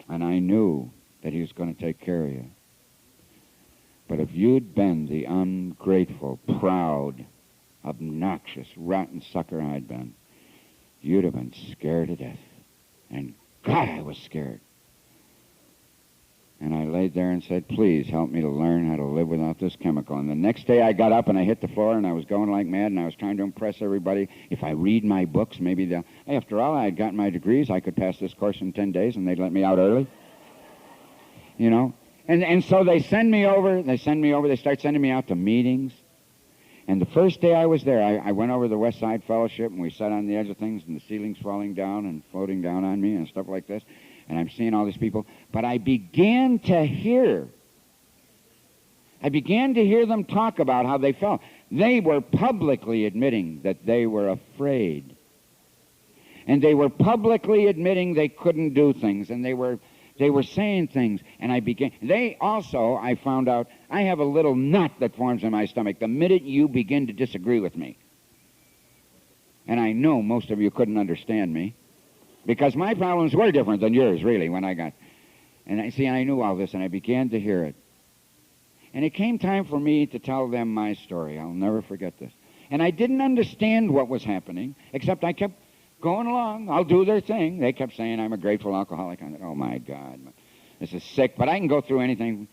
And I knew that he was going to take care of you. But if you'd been the ungrateful, proud, obnoxious, rotten sucker I'd been, you'd have been scared to death. And God, I was scared. And I laid there and said, please help me to learn how to live without this chemical. And the next day I got up and I hit the floor and I was going like mad and I was trying to impress everybody. If I read my books, maybe they'll... After all, I had gotten my degrees. I could pass this course in 10 days and they'd let me out early. You know? And so they send me over, they start sending me out to meetings. And the first day I was there, I went over to the West Side Fellowship, and we sat on the edge of things, and the ceiling's falling down and floating down on me and stuff like this. And I'm seeing all these people. But I began to hear them talk about how they felt. They were publicly admitting that they were afraid. And they were publicly admitting they couldn't do things, and they were saying things, and they also, I found out, I have a little knot that forms in my stomach the minute you begin to disagree with me. And I know most of you couldn't understand me, because my problems were different than yours, really, when I got... And I knew all this, and I began to hear it. And it came time for me to tell them my story. I'll never forget this. And I didn't understand what was happening, except I kept going along. I'll do their thing. They kept saying I'm a grateful alcoholic. I thought, oh, my God, this is sick, but I can go through anything.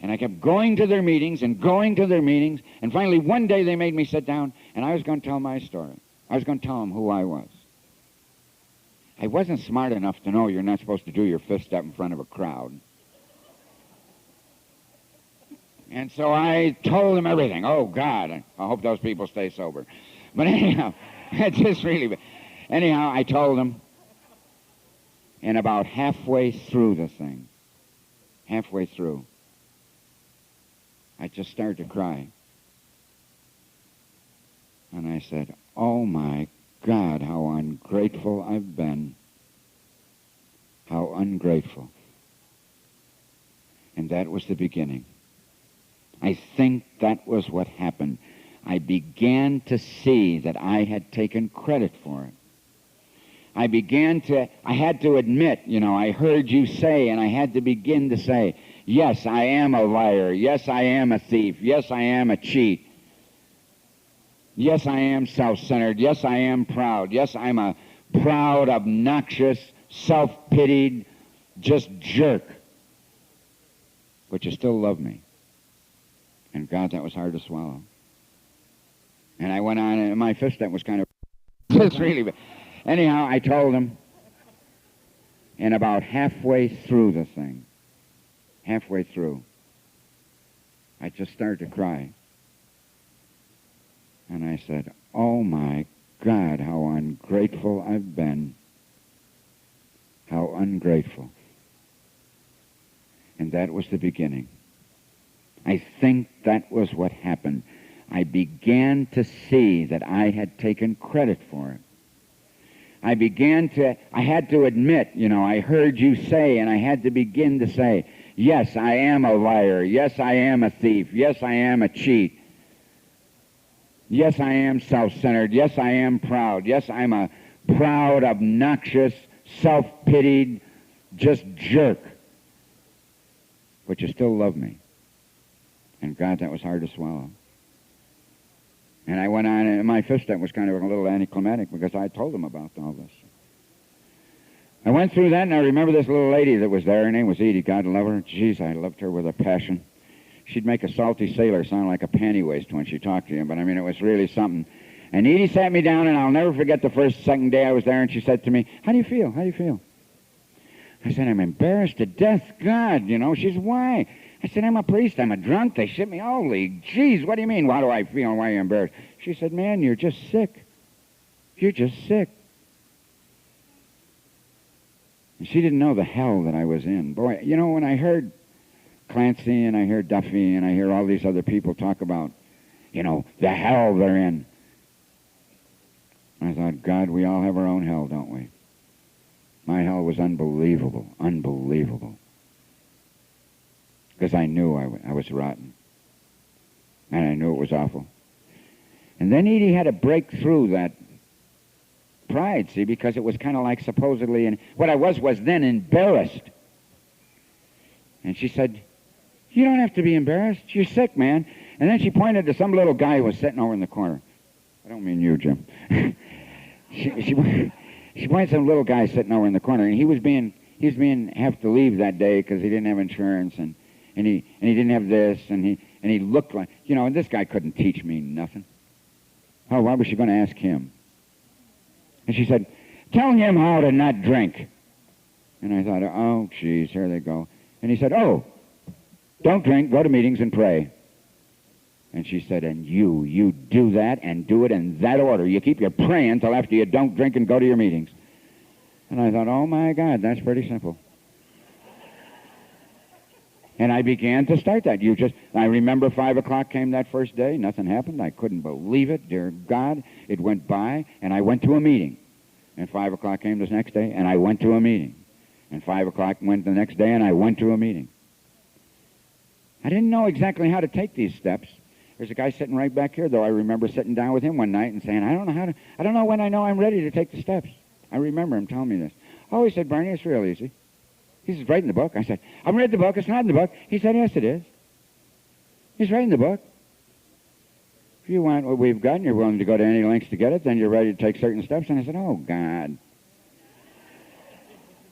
And I kept going to their meetings and going to their meetings. And finally, one day they made me sit down, and I was going to tell my story. I was going to tell them who I was. I wasn't smart enough to know you're not supposed to do your fifth step in front of a crowd. And so I told them everything. Oh, God, I hope those people stay sober. But anyhow, it's just really... Anyhow, I told them, and about halfway through the thing, I just started to cry. And I said, oh, my God, how ungrateful I've been. How ungrateful. And that was the beginning. I think that was what happened. I began to see that I had taken credit for it. I had to admit, I heard you say, and I had to begin to say, yes, I am a liar. Yes, I am a thief. Yes, I am a cheat. Yes, I am self-centered. Yes, I am proud. Yes, I'm a proud, obnoxious, self-pitied, just jerk. But you still love me. And God, that was hard to swallow. And I went on, and my fifth step was kind of... It's really bad. Anyhow, I told him, and about halfway through the thing, I just started to cry. And I said, oh my God, how ungrateful I've been. How ungrateful. And that was the beginning. I think that was what happened. I began to see that I had taken credit for it. I had to admit, I heard you say, and I had to begin to say, yes, I am a liar. Yes, I am a thief. Yes, I am a cheat. Yes, I am self-centered. Yes, I am proud. Yes, I'm a proud, obnoxious, self-pitied, just jerk. But you still love me. And God, that was hard to swallow. And I went on, and my fifth step was kind of a little anticlimactic because I told him about all this. I went through that, and I remember this little lady that was there. Her name was Edie. God love her. Jeez, I loved her with a passion. She'd make a salty sailor sound like a panty waist when she talked to you, but I mean, it was really something. And Edie sat me down, and I'll never forget the second day I was there, and she said to me, how do you feel? How do you feel? I said, I'm embarrassed to death. God, She said, why? I said, I'm a priest. I'm a drunk. They ship me. Holy jeez, what do you mean? Why do I feel? Why are you embarrassed? She said, man, you're just sick. You're just sick. And she didn't know the hell that I was in. Boy, when I heard Clancy and I hear Duffy and I hear all these other people talk about, the hell they're in, I thought, God, we all have our own hell, don't we? My hell was unbelievable, unbelievable. Because I knew I was rotten. And I knew it was awful. And then Edie had to break through that pride, see, because it was kind of like supposedly, and what I was then embarrassed. And she said, you don't have to be embarrassed. You're sick, man. And then she pointed to some little guy who was sitting over in the corner. I don't mean you, Jim. She pointed to some little guy sitting over in the corner, and he was being have to leave that day because he didn't have insurance, and he didn't have this, and he looked like, and this guy couldn't teach me nothing. Oh, why was she going to ask him? And she said, tell him how to not drink. And I thought, oh, geez, here they go. And he said, oh, don't drink, go to meetings and pray. And she said, and you do that and do it in that order. You keep your praying until after you don't drink and go to your meetings. And I thought, oh, my God, that's pretty simple. And I began to start that. I remember 5 o'clock came that first day. Nothing happened. I couldn't believe it. Dear God, it went by, and I went to a meeting. And 5 o'clock came this next day, and I went to a meeting. And 5 o'clock went the next day, and I went to a meeting. I didn't know exactly how to take these steps. There's a guy sitting right back here, though. I remember sitting down with him one night and saying, I don't know when I know I'm ready to take the steps. I remember him telling me this. Oh, he said, Barney, it's real easy. He says, right in the book. I said, I've read the book. It's not in the book. He said, yes, it is. He's right in the book. If you want what we've got and you're willing to go to any lengths to get it, then you're ready to take certain steps. And I said, oh, God.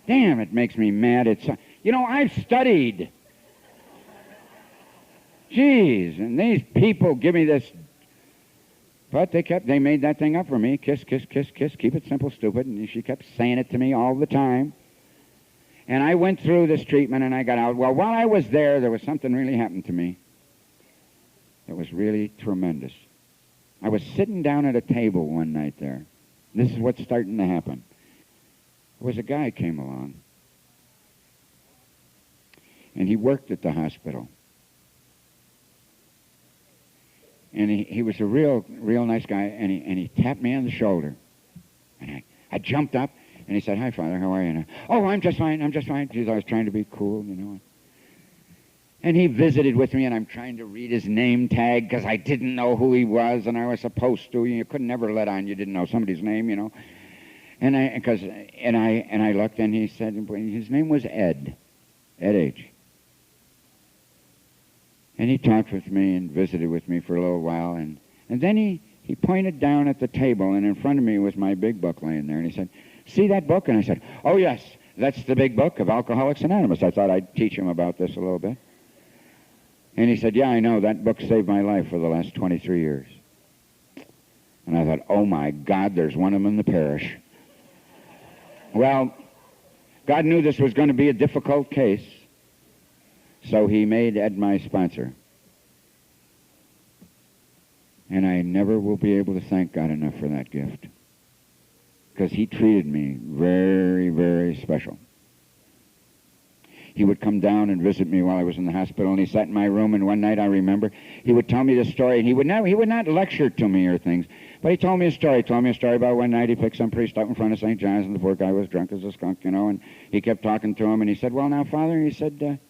Damn, it makes me mad. I've studied. Jeez, and these people give me this. But they made that thing up for me. Kiss, kiss, kiss, kiss. Keep it simple, stupid. And she kept saying it to me all the time. And I went through this treatment and I got out. Well, while I was there was something really happened to me. It was really tremendous. I was sitting down at a table one night there. This is what's starting to happen. There was a guy came along. And he worked at the hospital. And he was a real nice guy, and he tapped me on the shoulder. And I jumped up, and he said, hi, Father, how are you? And oh, I'm just fine. Jeez, I was trying to be cool, And he visited with me, and I'm trying to read his name tag because I didn't know who he was, and I was supposed to. You couldn't never let on you didn't know somebody's name, And I looked, and he said his name was Ed H. And he talked with me and visited with me for a little while, and then he pointed down at the table, and in front of me was my big book laying there, and he said, see that book? And I said, oh, yes, that's the big book of Alcoholics Anonymous. I thought I'd teach him about this a little bit. And he said, yeah, I know, that book saved my life for the last 23 years. And I thought, oh, my God, there's one of them in the parish. Well, God knew this was going to be a difficult case. So he made Ed my sponsor. And I never will be able to thank God enough for that gift. Because he treated me very, very special. He would come down and visit me while I was in the hospital, and he sat in my room, and one night I remember he would tell me this story, and he would not lecture to me or things, but he told me a story. He told me a story about one night he picked some priest up in front of St. John's, and the poor guy was drunk as a skunk, and he kept talking to him, and he said, "Well, now, Father," he said,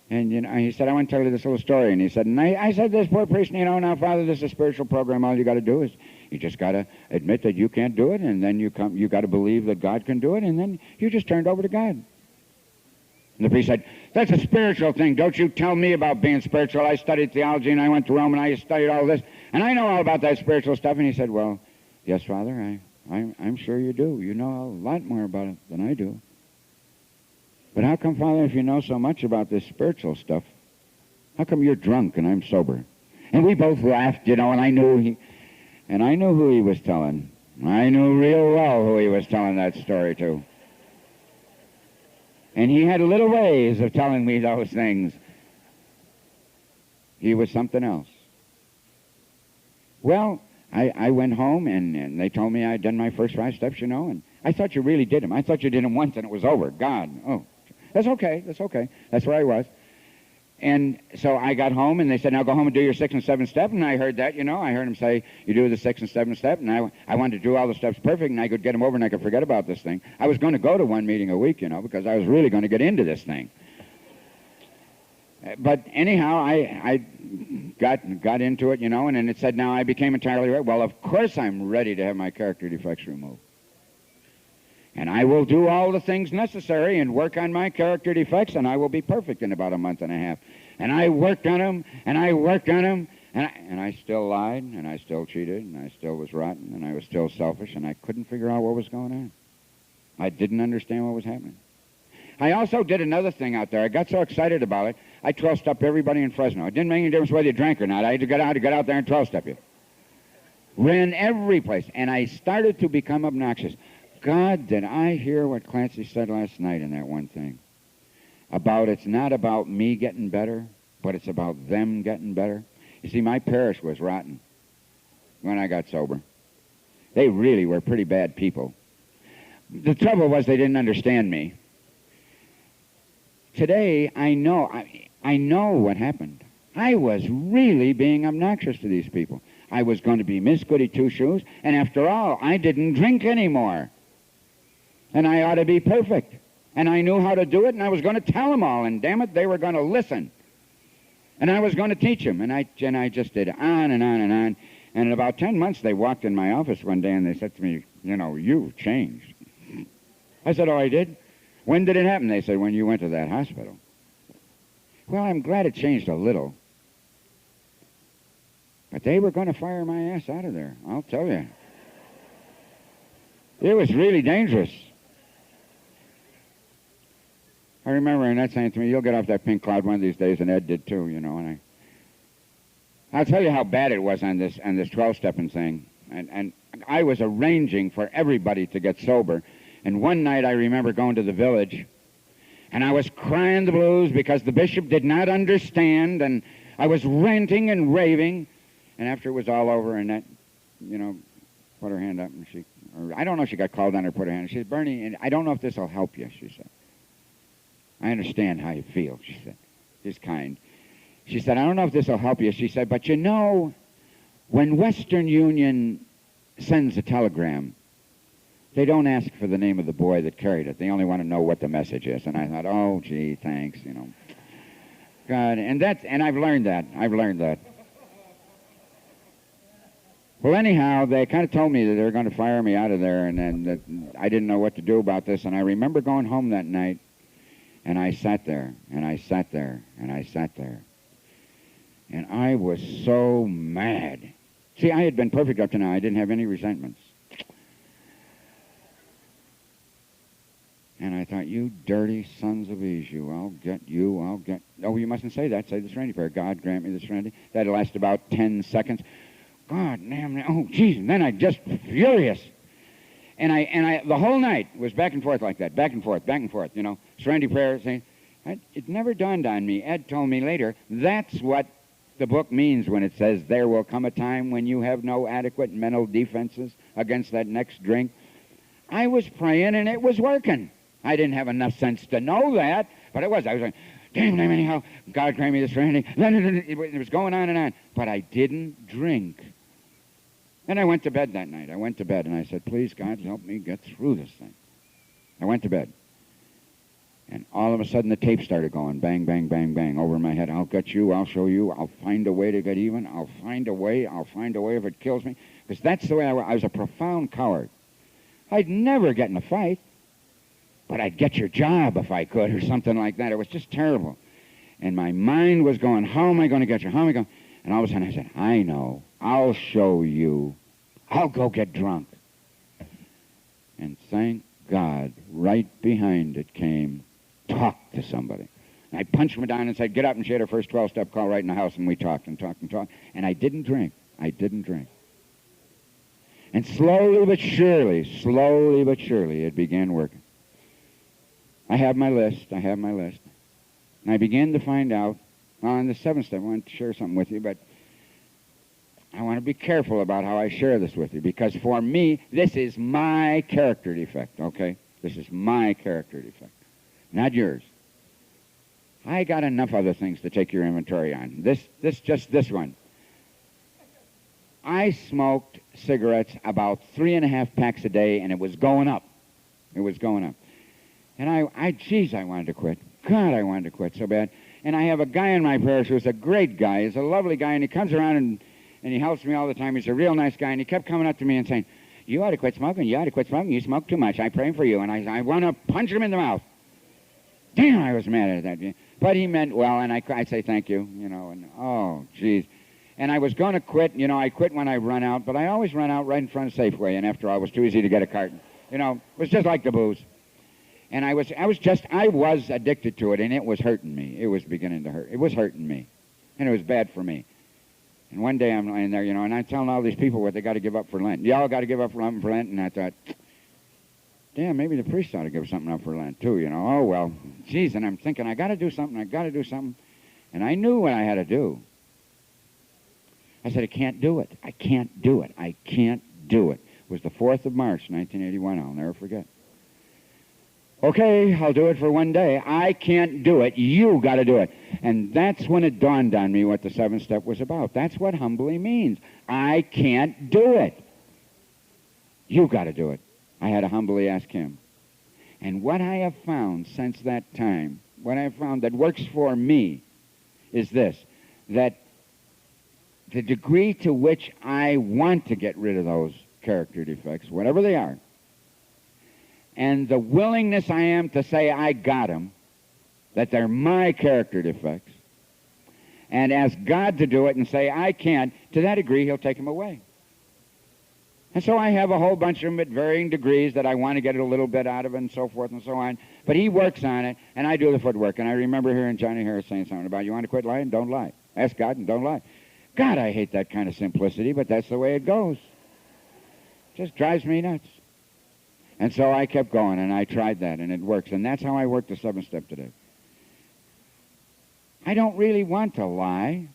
he said, "I want to tell you this little story," and he said, and I said, "This poor priest, now, Father, this is a spiritual program. All you got to do is you just got to admit that you can't do it, and then you got to believe that God can do it, and then you just turned over to God." And the priest said, "That's a spiritual thing. Don't you tell me about being spiritual. I studied theology, and I went to Rome, and I studied all this, and I know all about that spiritual stuff." And he said, "Well, yes, Father, I'm sure you do. You know a lot more about it than I do. But how come, Father, if you know so much about this spiritual stuff, how come you're drunk and I'm sober?" And we both laughed, and I knew who he was telling. I knew real well who he was telling that story to. And he had little ways of telling me those things. He was something else. Well, I went home, and they told me I'd done my first 5 steps, and I thought you really did them. I thought you did them once and it was over. God, oh, that's okay. That's where I was. And so I got home, and they said, "Now go home and do your 6th and 7th step." And I heard that, I heard him say, "You do the 6th and 7th step." And I wanted to do all the steps perfect, and I could get them over, and I could forget about this thing. I was going to go to one meeting a week, because I was really going to get into this thing. But anyhow, I got into it, and then it said, "Now I became entirely right." Well, of course I'm ready to have my character defects removed. And I will do all the things necessary and work on my character defects, and I will be perfect in about a month and a half. And I worked on them, and I worked on them, and I still lied, and I still cheated, and I still was rotten, and I was still selfish, and I couldn't figure out what was going on. I didn't understand what was happening. I also did another thing out there. I got so excited about it, I 12-stepped everybody in Fresno. It didn't make any difference whether you drank or not. I had to get out there and 12-step you. Ran every place, and I started to become obnoxious. God, did I hear what Clancy said last night in that one thing? About it's not about me getting better, but it's about them getting better. You see, my parish was rotten when I got sober. They really were pretty bad people. The trouble was they didn't understand me. Today, I know what happened. I was really being obnoxious to these people. I was going to be Miss Goody Two-Shoes, and after all, I didn't drink anymore. And I ought to be perfect. And I knew how to do it, and I was going to tell them all, and damn it, they were going to listen. And I was going to teach them, and I just did on and on and on. And in about 10 months, they walked in my office one day, and they said to me, "You've changed." I said, "Oh, I did? When did it happen?" They said, "When you went to that hospital." Well, I'm glad it changed a little. But they were going to fire my ass out of there, I'll tell you. It was really dangerous. I remember Annette saying to me, "You'll get off that pink cloud one of these days," and Ed did too, and I'll tell you how bad it was on this 12-stepping thing. And I was arranging for everybody to get sober. And one night I remember going to the village, and I was crying the blues because the bishop did not understand, and I was ranting and raving. And after it was all over, Annette, put her hand up, and I don't know if she got called on or put her hand. She said, "Bernie, and I don't know if this will help you," she said. "I understand how you feel," she said. She's kind. She said, "I don't know if this will help you," she said, "but when Western Union sends a telegram, they don't ask for the name of the boy that carried it. They only want to know what the message is." And I thought, "Oh, gee, thanks, God, and I've learned that. Well, anyhow, they kind of told me that they were going to fire me out of there, and then that I didn't know what to do about this. And I remember going home that night, and I sat there, and I sat there, and I sat there. And I was so mad. See, I had been perfect up to now. I didn't have any resentments. And I thought, "You dirty sons of Eve, I'll get you. Oh, you mustn't say that. Say the serenity prayer. God grant me the serenity. That'll last about 10 seconds. God damn it. Oh, geez. And then I just furious. And I the whole night was back and forth like that. Back and forth. Serenity prayer. Saying, it never dawned on me. Ed told me later, that's what the book means when it says, there will come a time when you have no adequate mental defenses against that next drink. I was praying and it was working. I didn't have enough sense to know that, but it was. I was like, damn, anyhow, God grant me this for anything. It was going on and on, but I didn't drink. And I went to bed that night. I went to bed and I said, please, God, help me get through this thing. I went to bed. And all of a sudden the tape started going, bang, bang, bang, bang, over my head. I'll get you, I'll show you, I'll find a way to get even, I'll find a way if it kills me. Because that's the way I was a profound coward. I'd never get in a fight, but I'd get your job if I could or something like that. It was just terrible. And my mind was going, how am I going to get you? How am I going? And all of a sudden I said, I know, I'll show you. I'll go get drunk. And thank God, right behind it came, talk to somebody. And I punched her down and said, get up, and she had her first 12-step call right in the house, and we talked and talked and talked. And I didn't drink. I didn't drink. And slowly but surely, it began working. I have my list. And I began to find out, on the 7th step, I want to share something with you, but I want to be careful about how I share this with you, because for me, this is my character defect, okay? This is my character defect, not yours. I got enough other things to take your inventory on. This one. I smoked cigarettes about 3.5 packs a day, and it was going up. It was going up. And I wanted to quit. God, I wanted to quit so bad. And I have a guy in my parish who's a great guy. He's a lovely guy, and he comes around and he helps me all the time. He's a real nice guy, and he kept coming up to me and saying, you ought to quit smoking. You ought to quit smoking. You smoke too much. I pray for you. And I want to punch him in the mouth. Damn, I was mad at that. But he meant well, and I say thank you, and oh, geez. And I was going to quit. I quit when I run out, but I always run out right in front of Safeway, and after all, it was too easy to get a carton. It was just like the booze. And I was addicted to it, and it was hurting me. It was beginning to hurt. It was hurting me, and it was bad for me. And one day I'm laying there, and I'm telling all these people what they got to give up for Lent. Y'all got to give up for Lent, and I thought, damn, maybe the priest ought to give something up for Lent too, Oh, well, geez, and I'm thinking, I got to do something. And I knew what I had to do. I said, I can't do it. It was the 4th of March, 1981. I'll never forget. Okay, I'll do it for one day. I can't do it. You got to do it. And that's when it dawned on me what the 7th step was about. That's what humbly means. I can't do it. You got to do it. I had to humbly ask him. And what I have found since that time, what I have found that works for me is this, that the degree to which I want to get rid of those character defects, whatever they are, and the willingness I am to say I got them, that they're my character defects, and ask God to do it and say I can't, to that degree he'll take them away. And so I have a whole bunch of them at varying degrees that I want to get a little bit out of it and so forth and so on. But he works on it, and I do the footwork. And I remember hearing Johnny Harris saying something about, you want to quit lying? Don't lie. Ask God and don't lie. God, I hate that kind of simplicity, but that's the way it goes. Just drives me nuts. And so I kept going, and I tried that, and it works. And that's how I work the 7th step today. I don't really want to lie,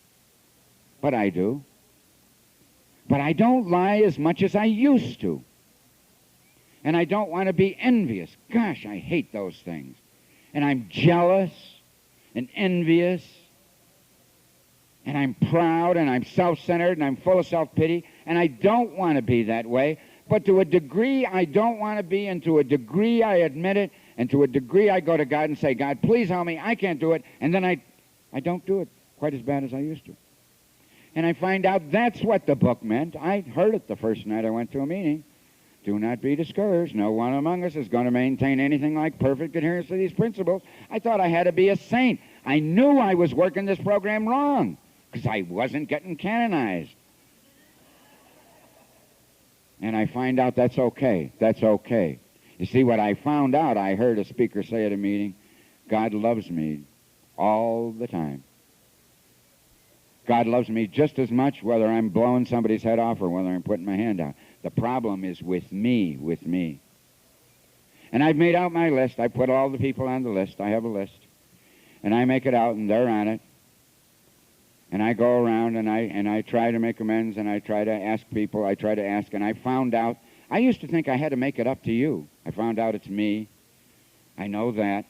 but I do. But I don't lie as much as I used to. And I don't want to be envious. Gosh, I hate those things. And I'm jealous and envious. And I'm proud, and I'm self-centered, and I'm full of self-pity. And I don't want to be that way. But to a degree, I don't want to be, and to a degree, I admit it, and to a degree, I go to God and say, God, please help me, I can't do it, and then I don't do it quite as bad as I used to. And I find out that's what the book meant. I heard it the first night I went to a meeting. Do not be discouraged. No one among us is going to maintain anything like perfect adherence to these principles. I thought I had to be a saint. I knew I was working this program wrong, because I wasn't getting canonized. And I find out that's okay. That's okay. You see, what I found out, I heard a speaker say at a meeting, God loves me all the time. God loves me just as much whether I'm blowing somebody's head off or whether I'm putting my hand out. The problem is with me. And I've made out my list. I put all the people on the list. I have a list. And I make it out, and they're on it. And I go around and I try to make amends, and I try to ask people, and I found out, I used to think I had to make it up to you. I found out it's me. I know that.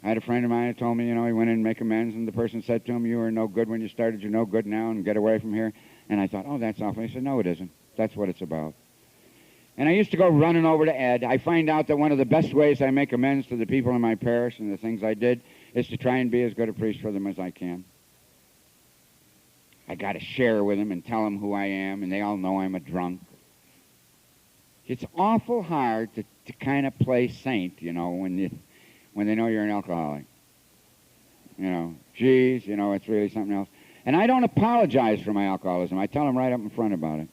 I had a friend of mine who told me, he went in and make amends, and the person said to him, you were no good when you started, you're no good now, and get away from here. And I thought, oh, that's awful. He said, no, it isn't. That's what it's about. And I used to go running over to Ed. I find out that one of the best ways I make amends to the people in my parish and the things I did is to try and be as good a priest for them as I can. I got to share with them and tell them who I am, and they all know I'm a drunk. It's awful hard to kind of play saint, when they know you're an alcoholic. Geez, it's really something else. And I don't apologize for my alcoholism. I tell them right up in front about it.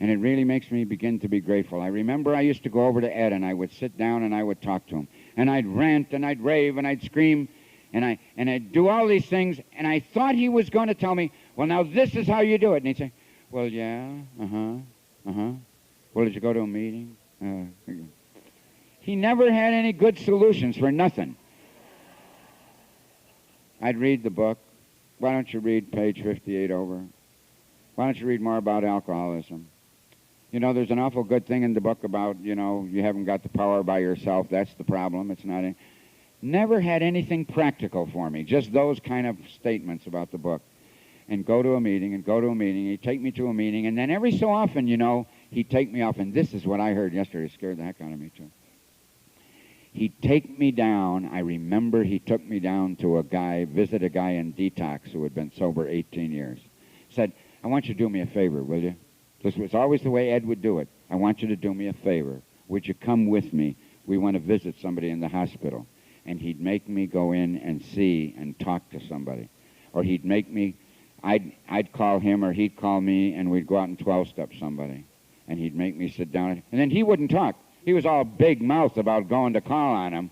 And it really makes me begin to be grateful. I remember I used to go over to Ed, and I would sit down and I would talk to him. And I'd rant and I'd rave and I'd scream and I'd do all these things, and I thought he was going to tell me, well, now this is how you do it. And he'd say, well, yeah, Well, did you go to a meeting? He never had any good solutions for nothing. I'd read the book. Why don't you read page 58 over? Why don't you read more about alcoholism? There's an awful good thing in the book about, you haven't got the power by yourself. That's the problem. It's not. Never had anything practical for me. Just those kind of statements about the book. And go to a meeting, and go to a meeting. He'd take me to a meeting, and then every so often, he'd take me off. And this is what I heard yesterday. It scared the heck out of me, too. He'd take me down. I remember he took me down to visit a guy in detox who had been sober 18 years. Said, I want you to do me a favor, will you? This was always the way Ed would do it. I want you to do me a favor. Would you come with me? We want to visit somebody in the hospital. And he'd make me go in and see and talk to somebody. Or he'd make me, I'd call him or he'd call me, and we'd go out and 12-step somebody. And he'd make me sit down. And then he wouldn't talk. He was all big mouth about going to call on him.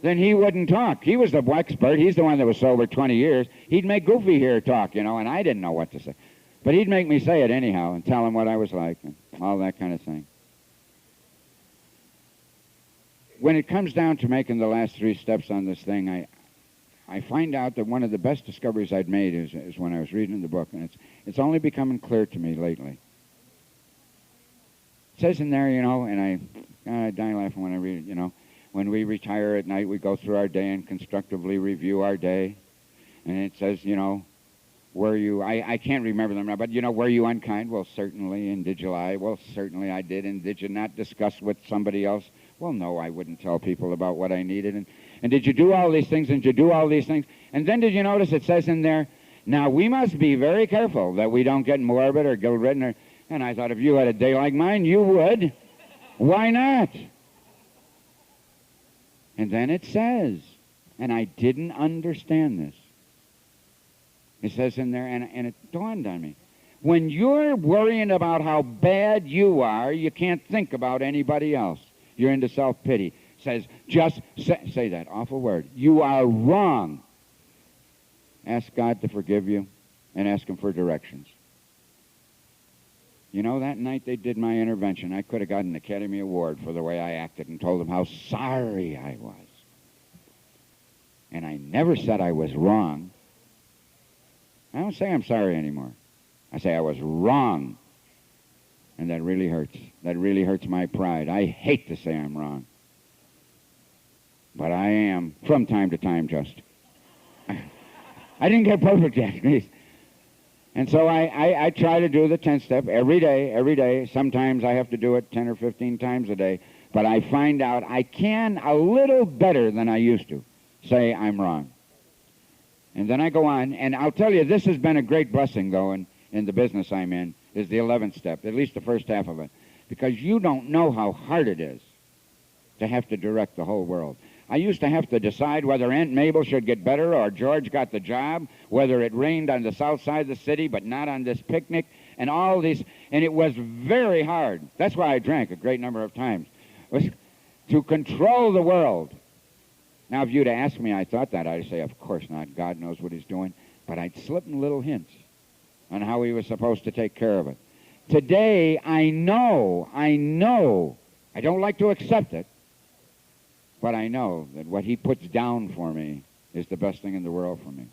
Then he wouldn't talk. He was the expert. He's the one that was sober 20 years. He'd make Goofy here talk, and I didn't know what to say. But he'd make me say it anyhow and tell him what I was like and all that kind of thing. When it comes down to making the last 3 steps on this thing, I find out that one of the best discoveries I'd made is when I was reading the book, and it's only becoming clear to me lately. It says in there, and I die laughing when I read it, when we retire at night, we go through our day and constructively review our day. And it says, were you, I can't remember them now, but, were you unkind? Well, certainly. And did you lie? Well, certainly I did. And did you not discuss with somebody else? Well, no, I wouldn't tell people about what I needed. And did you do all these things? And did you do all these things? And then did you notice it says in there, now we must be very careful that we don't get morbid or guilt-ridden. And I thought, if you had a day like mine, you would. Why not? And then it says, and I didn't understand this. It says in there, and it dawned on me. When you're worrying about how bad you are, you can't think about anybody else. You're into self-pity. It says, just say that awful word. You are wrong. Ask God to forgive you and ask him for directions. That night they did my intervention, I could have gotten an Academy Award for the way I acted and told them how sorry I was. And I never said I was wrong. I don't say I'm sorry anymore. I say I was wrong. And that really hurts. That really hurts my pride. I hate to say I'm wrong. But I am, from time to time, just. I didn't get perfect yet. And so I try to do the 10-step every day. Sometimes I have to do it 10 or 15 times a day. But I find out I can a little better than I used to say I'm wrong. And then I go on, and I'll tell you, this has been a great blessing, though, in the business I'm in, is the 11th step, at least the first half of it. Because you don't know how hard it is to have to direct the whole world. I used to have to decide whether Aunt Mabel should get better or George got the job, whether it rained on the south side of the city but not on this picnic, and all these, and it was very hard. That's why I drank a great number of times, was to control the world. Now, if you'd asked me, I thought that, I'd say, of course not, God knows what he's doing, but I'd slip him little hints on how he was supposed to take care of it. Today, I know, I don't like to accept it, but I know that what he puts down for me is the best thing in the world for me.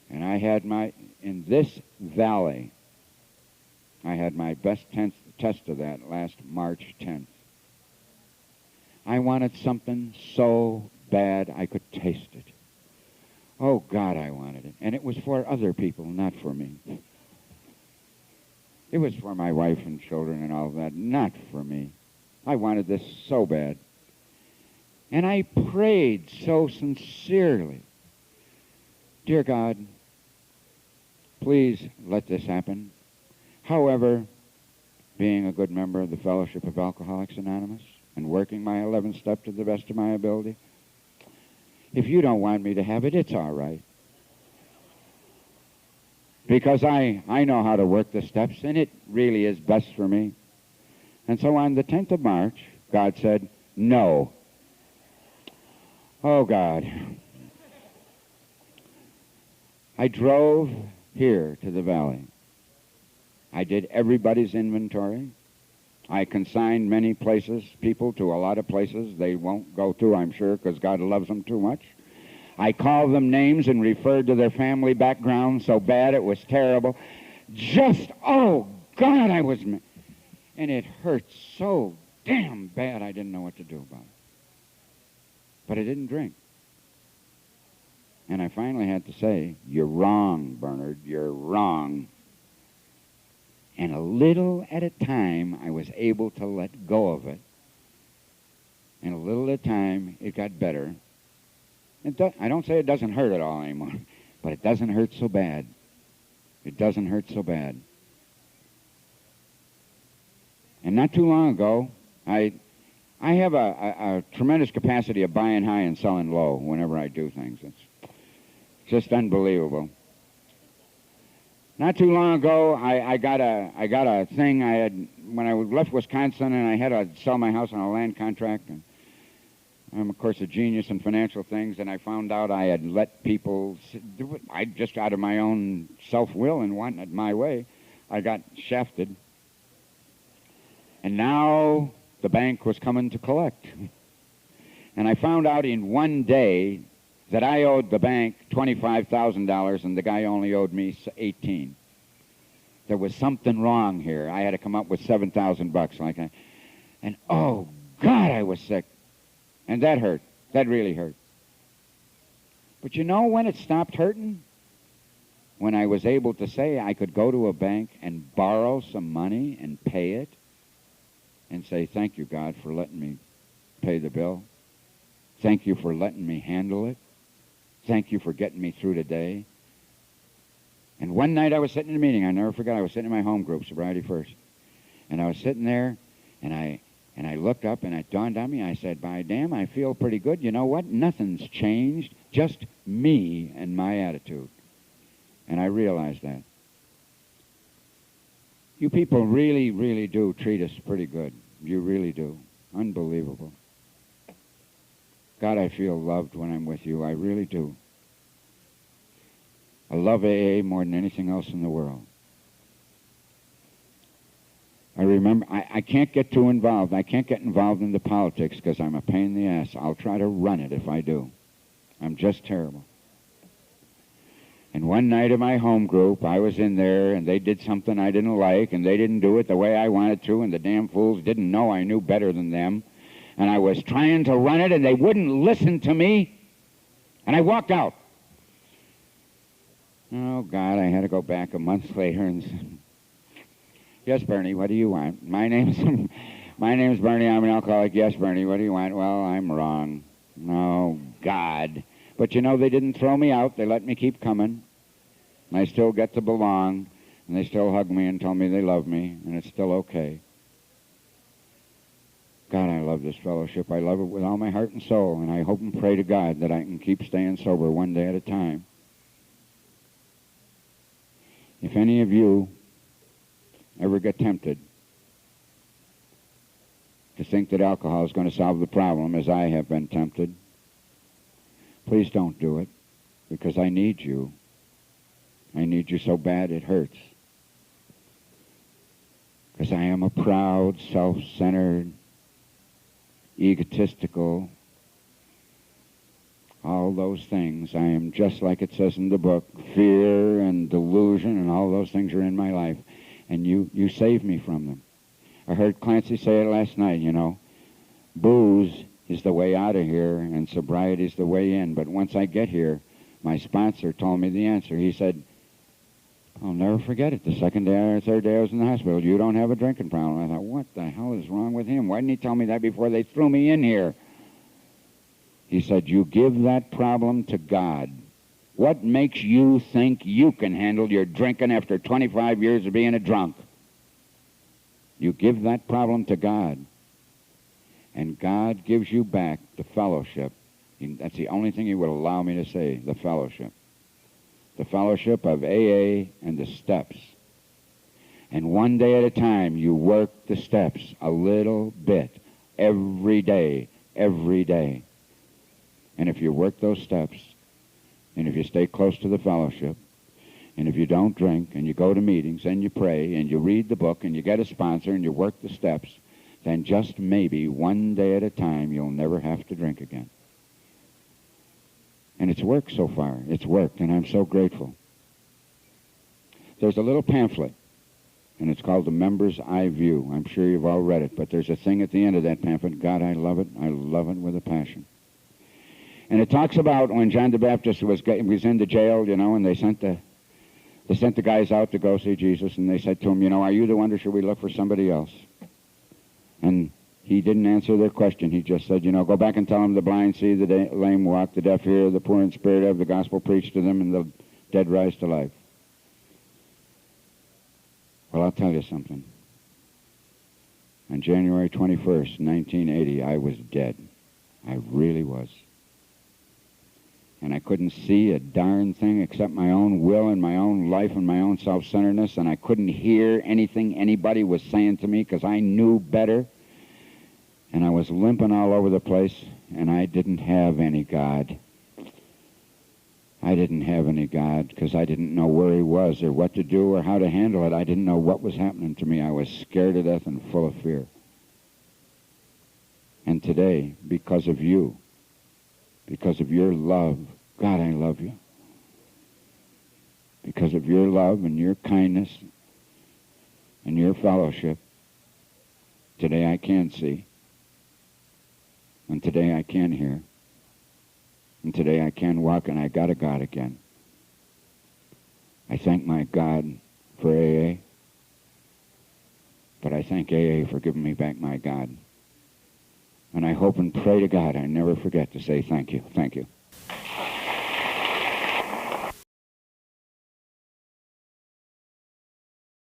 And I had in this valley, I had my best test of that last March 10th. I wanted something so bad I could taste it. Oh, God, I wanted it. And it was for other people, not for me. It was for my wife and children and all that, not for me. I wanted this so bad. And I prayed so sincerely, dear God, please let this happen. However, being a good member of the Fellowship of Alcoholics Anonymous and working my 11th step to the best of my ability, if you don't want me to have it, it's all right. Because I know how to work the steps, and it really is best for me. And so on the 10th of March, God said, no. Oh, God. I drove here to the valley. I did everybody's inventory. I consigned many places, people to a lot of places they won't go to, I'm sure, because God loves them too much. I called them names and referred to their family background so bad it was terrible. Just, oh, God, and it hurt so damn bad I didn't know what to do about it. But I didn't drink. And I finally had to say, you're wrong, Bernard, you're wrong. And a little at a time, I was able to let go of it. And a little at a time, it got better. I don't say it doesn't hurt at all anymore, but it doesn't hurt so bad. It doesn't hurt so bad. And not too long ago, I have a tremendous capacity of buying high and selling low whenever I do things. It's just unbelievable. Not too long ago, I got a thing I had when I left Wisconsin, and I had to sell my house on a land contract. And I'm, of course, a genius in financial things, and I found out I had let people do it. I just, out of my own self-will and wanting it my way, I got shafted. And now the bank was coming to collect. And I found out in one day that I owed the bank $25,000 and the guy only owed me $18,000. There was something wrong here. I had to come up with $7,000 like that. And oh, God, I was sick. And that hurt. That really hurt. But you know when it stopped hurting? When I was able to say I could go to a bank and borrow some money and pay it and say, thank you, God, for letting me pay the bill. Thank you for letting me handle it. Thank you for getting me through today. And one night I was sitting in a meeting. I never forgot. I was sitting in my home group, Sobriety First. And I was sitting there, and I looked up, and it dawned on me. I said, by damn, I feel pretty good. You know what? Nothing's changed. Just me and my attitude. And I realized that. You people really, really do treat us pretty good. You really do. Unbelievable. God, I feel loved when I'm with you. I really do. I love AA more than anything else in the world. I remember, I can't get too involved. I can't get involved in the politics because I'm a pain in the ass. I'll try to run it if I do. I'm just terrible. And one night in my home group, I was in there, and they did something I didn't like, and they didn't do it the way I wanted to, and the damn fools didn't know I knew better than them. And I was trying to run it, and they wouldn't listen to me, and I walked out. Oh, God, I had to go back a month later and say, yes, Bernie, what do you want? My name's Bernie, I'm an alcoholic. Yes, Bernie, what do you want? Well, I'm wrong. Oh, God. But you know, they didn't throw me out. They let me keep coming. And I still get to belong, and they still hug me and tell me they love me, and it's still okay. God, I love this fellowship. I love it with all my heart and soul, and I hope and pray to God that I can keep staying sober one day at a time. If any of you ever get tempted to think that alcohol is going to solve the problem, as I have been tempted, please don't do it, because I need you. I need you so bad it hurts. Because I am a proud, self-centered, egotistical, all those things. I am just like it says in the book, fear and delusion and all those things are in my life. And you saved me from them. I heard Clancy say it last night, you know. Booze is the way out of here and sobriety is the way in. But once I get here, my sponsor told me the answer. He said, I'll never forget it. The second day or third day I was in the hospital, you don't have a drinking problem. I thought, what the hell is wrong with him? Why didn't he tell me that before they threw me in here? He said, you give that problem to God. What makes you think you can handle your drinking after 25 years of being a drunk? You give that problem to God. And God gives you back the fellowship. That's the only thing he would allow me to say, the fellowship. The fellowship of AA and the steps. And one day at a time, you work the steps a little bit, every day, every day. And if you work those steps, and if you stay close to the fellowship, and if you don't drink, and you go to meetings, and you pray, and you read the book, and you get a sponsor, and you work the steps, then just maybe one day at a time, you'll never have to drink again. And it's worked so far. It's worked, and I'm so grateful. There's a little pamphlet, and it's called The Member's Eye View. I'm sure you've all read it, but there's a thing at the end of that pamphlet, God, I love it with a passion. And it talks about when John the Baptist was in the jail, you know, and they sent the guys out to go see Jesus, and they said to him, you know, are you the one or should we look for somebody else? And he didn't answer their question. He just said, you know, go back and tell them the blind see, the lame walk, the deaf hear, the poor in spirit have the gospel preached to them, and the dead rise to life. Well, I'll tell you something. On January 21st, 1980, I was dead. I really was. And I couldn't see a darn thing except my own will and my own life and my own self-centeredness, and I couldn't hear anything anybody was saying to me because I knew better. And I was limping all over the place, and I didn't have any God. I didn't have any God because I didn't know where he was or what to do or how to handle it. I didn't know what was happening to me. I was scared to death and full of fear. And today, because of you, because of your love, God, I love you. Because of your love and your kindness and your fellowship, today I can see. And today I can hear. And today I can walk, and I got a God again. I thank my God for AA, but I thank AA for giving me back my God. And I hope and pray to God I never forget to say thank you. Thank you.